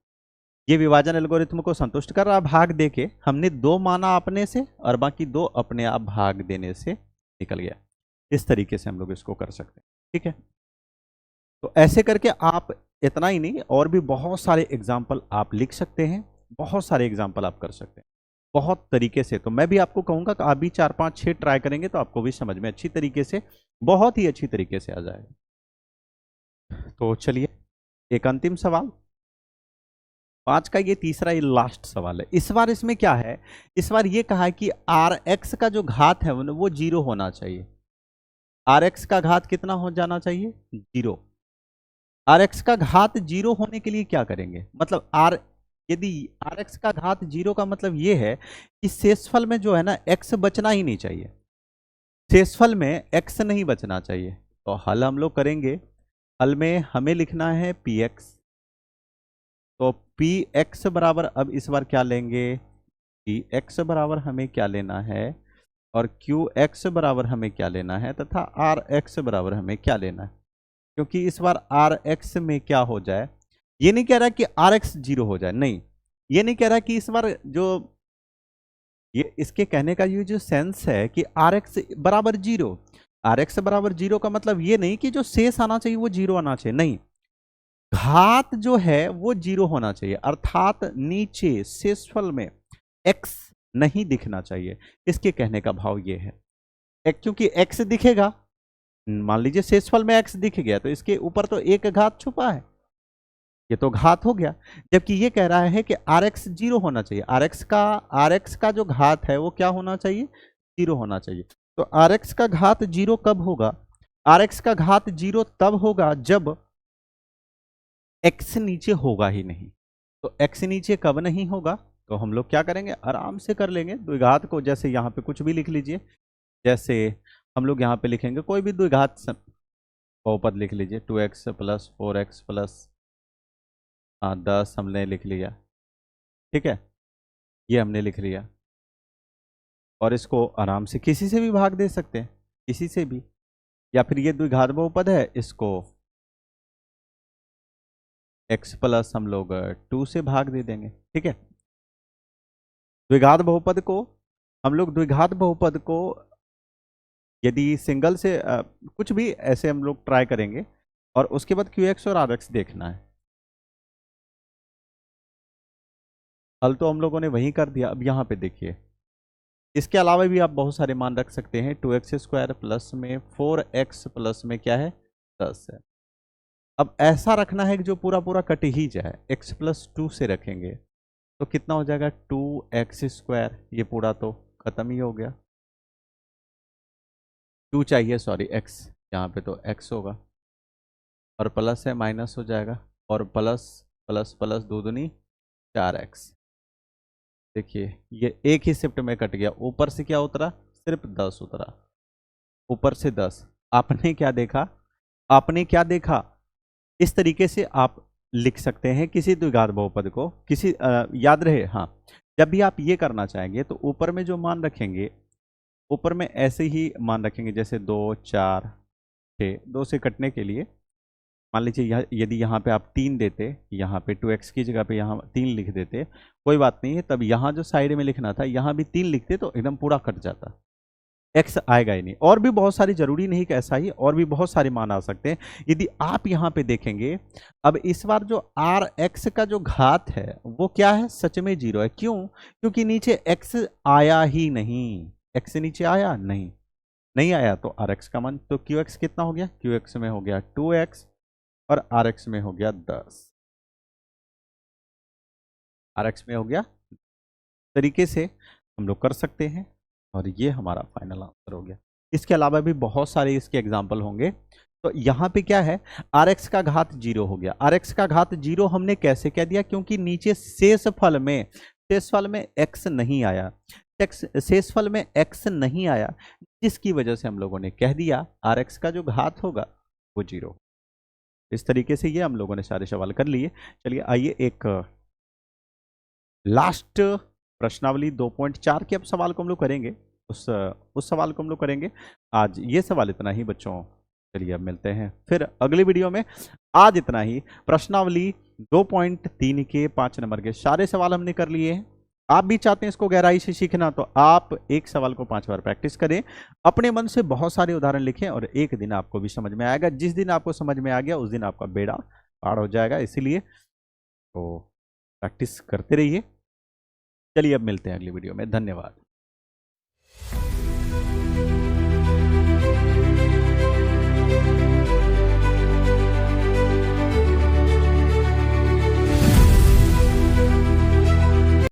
ये विभाजन एल्गोरिथम को संतुष्ट कर रहा। भाग देके हमने 2 माना अपने से और बाकी 2 अपने आप भाग देने से निकल गया। इस तरीके से हम लोग इसको कर सकते हैं, ठीक है। तो ऐसे करके आप इतना ही नहीं, और भी बहुत सारे एग्जाम्पल आप लिख सकते हैं, बहुत सारे एग्जाम्पल आप कर सकते हैं बहुत तरीके से। तो मैं भी आपको कहूंगा कि आप भी 4 5 6 ट्राई करेंगे तो आपको भी समझ में अच्छी तरीके से, बहुत ही अच्छी तरीके से आ जाएगा। तो चलिए एक अंतिम सवाल, 5 का ये तीसरा, ये लास्ट सवाल है। इस बार इसमें क्या है, इस बार ये कहा है कि आर एक्स का जो घात है वो 0 होना चाहिए। आर एक्स का घात कितना हो जाना चाहिए, 0। आर एक्स का घात 0 होने के लिए क्या करेंगे, मतलब यदि आर एक्स का घात 0 का मतलब ये है कि शेषफल में जो है ना एक्स बचना ही नहीं चाहिए, शेषफल में एक्स नहीं बचना चाहिए। तो हल हम लोग करेंगे, हल में हमें लिखना है पी एक्स। तो पी एक्स बराबर, अब इस बार क्या लेंगे, पी एक्स बराबर हमें क्या लेना है, और क्यू एक्स बराबर हमें क्या लेना है, तथा आर एक्स बराबर हमें क्या लेना है। क्योंकि इस बार आर एक्स में क्या हो जाए, ये नहीं कह रहा कि आर एक्स 0 हो जाए, नहीं, ये नहीं कह रहा कि इस बार जो ये इसके कहने का ये जो सेंस है कि आर एक्स बराबर 0, आर एक्स बराबर 0 का मतलब ये नहीं कि जो शेष आना चाहिए वो 0 आना चाहिए, नहीं, घात जो है वो 0 होना चाहिए, अर्थात नीचे शेषफल में x नहीं दिखना चाहिए। इसके कहने का भाव ये है, क्योंकि x दिखेगा, मान लीजिए शेषफल में x दिख गया तो इसके ऊपर तो एक घात छुपा है, ये तो घात हो गया। जबकि ये कह रहा है कि आर एक्स 0 होना चाहिए, आर एक्स का जो घात है वो क्या होना चाहिए, 0 होना चाहिए। तो आर एक्स का घात 0 कब होगा, आर एक्स का घात 0 तब होगा जब एक्स नीचे होगा ही नहीं। तो एक्स नीचे कब नहीं होगा, तो हम लोग क्या करेंगे, आराम से कर लेंगे द्विघात को। जैसे यहाँ पे कुछ भी लिख लीजिए, जैसे हम लोग यहाँ पे लिखेंगे कोई भी द्विघात बहुपद लिख लीजिए, 2x+4x+10 हमने लिख लिया, ठीक है, ये हमने लिख लिया। और इसको आराम से किसी से भी भाग दे सकते हैं, किसी से भी, या फिर ये द्विघात बहुपद है, इसको x प्लस हम लोग 2 से भाग दे देंगे, ठीक है। द्विघात बहुपद को हम लोग, द्विघात बहुपद को यदि सिंगल से कुछ भी ऐसे हम लोग ट्राई करेंगे, और उसके बाद क्यू एक्स और आर एक्स देखना है। हल तो हम लोगों ने वहीं कर दिया। अब यहाँ पे देखिए, इसके अलावा भी आप बहुत सारे मान रख सकते हैं। 2x² प्लस में 4x प्लस में क्या है, 10 है। अब ऐसा रखना है कि जो पूरा पूरा कट ही जाए, x+2 से रखेंगे तो कितना हो जाएगा, 2x², ये पूरा तो खत्म ही हो गया, 2 चाहिए, सॉरी x, यहाँ पे तो x होगा, और प्लस है माइनस हो जाएगा, और प्लस प्लस प्लस 2 दूनी 4x। देखिए ये एक ही शिफ्ट में कट गया, ऊपर से क्या उतरा, सिर्फ 10 उतरा, ऊपर से 10। आपने क्या देखा, आपने क्या देखा, इस तरीके से आप लिख सकते हैं किसी द्विघात बहुपद को, किसी याद रहे, हाँ, जब भी आप ये करना चाहेंगे तो ऊपर में जो मान रखेंगे, ऊपर में ऐसे ही मान रखेंगे, जैसे 2 4 6, 2 से कटने के लिए मान लीजिए यदि यहाँ पे आप 3 देते, यहाँ पे 2x की जगह पे यहाँ 3 लिख देते, कोई बात नहीं है, तब यहाँ जो साइड में लिखना था यहाँ भी 3 लिखते तो एकदम पूरा कट जाता, x आएगा ही नहीं। और भी बहुत सारी, जरूरी नहीं कि ऐसा ही, और भी बहुत सारे मान आ सकते हैं। यदि आप यहाँ पे देखेंगे, अब इस बार जो आर एक्स का जो घात है वो क्या है, सच में 0 है। क्यों, क्योंकि नीचे x आया ही नहीं, x नीचे आया नहीं, नहीं आया, तो आर एक्स का मान, तो क्यू एक्स कितना हो गया, क्यू एक्स में हो गया 2x, और आर एक्स में हो गया 10, आर एक्स में हो गया। तरीके से हम लोग कर सकते हैं, और ये हमारा फाइनल आंसर हो गया। इसके अलावा भी बहुत सारे इसके एग्जाम्पल होंगे। तो यहाँ पे क्या है, आर एक्स का घात 0 हो गया। आर एक्स का घात 0 हमने कैसे कह दिया, क्योंकि नीचे शेषफल में एक्स नहीं आया, शेषफल में एक्स नहीं आया, जिसकी वजह से हम लोगों ने कह दिया आर एक्स का जो घात होगा वो 0। इस तरीके से ये हम लोगों ने सारे सवाल कर लिए। चलिए आइए एक लास्ट प्रश्नावली 2.4 के अब सवाल को हम लोग करेंगे, उस सवाल को हम लोग करेंगे। आज ये सवाल इतना ही बच्चों, चलिए अब मिलते हैं फिर अगली वीडियो में। आज इतना ही। प्रश्नावली 2.3 के 5 नंबर के सारे सवाल हमने कर लिए हैं। आप भी चाहते हैं इसको गहराई से सीखना, तो आप एक सवाल को 5 बार प्रैक्टिस करें, अपने मन से बहुत सारे उदाहरण लिखें, और एक दिन आपको भी समझ में आएगा। जिस दिन आपको समझ में आ गया उस दिन आपका बेड़ा पार हो जाएगा। इसीलिए तो प्रैक्टिस करते रहिए। चलिए अब मिलते हैं अगली वीडियो में। धन्यवाद।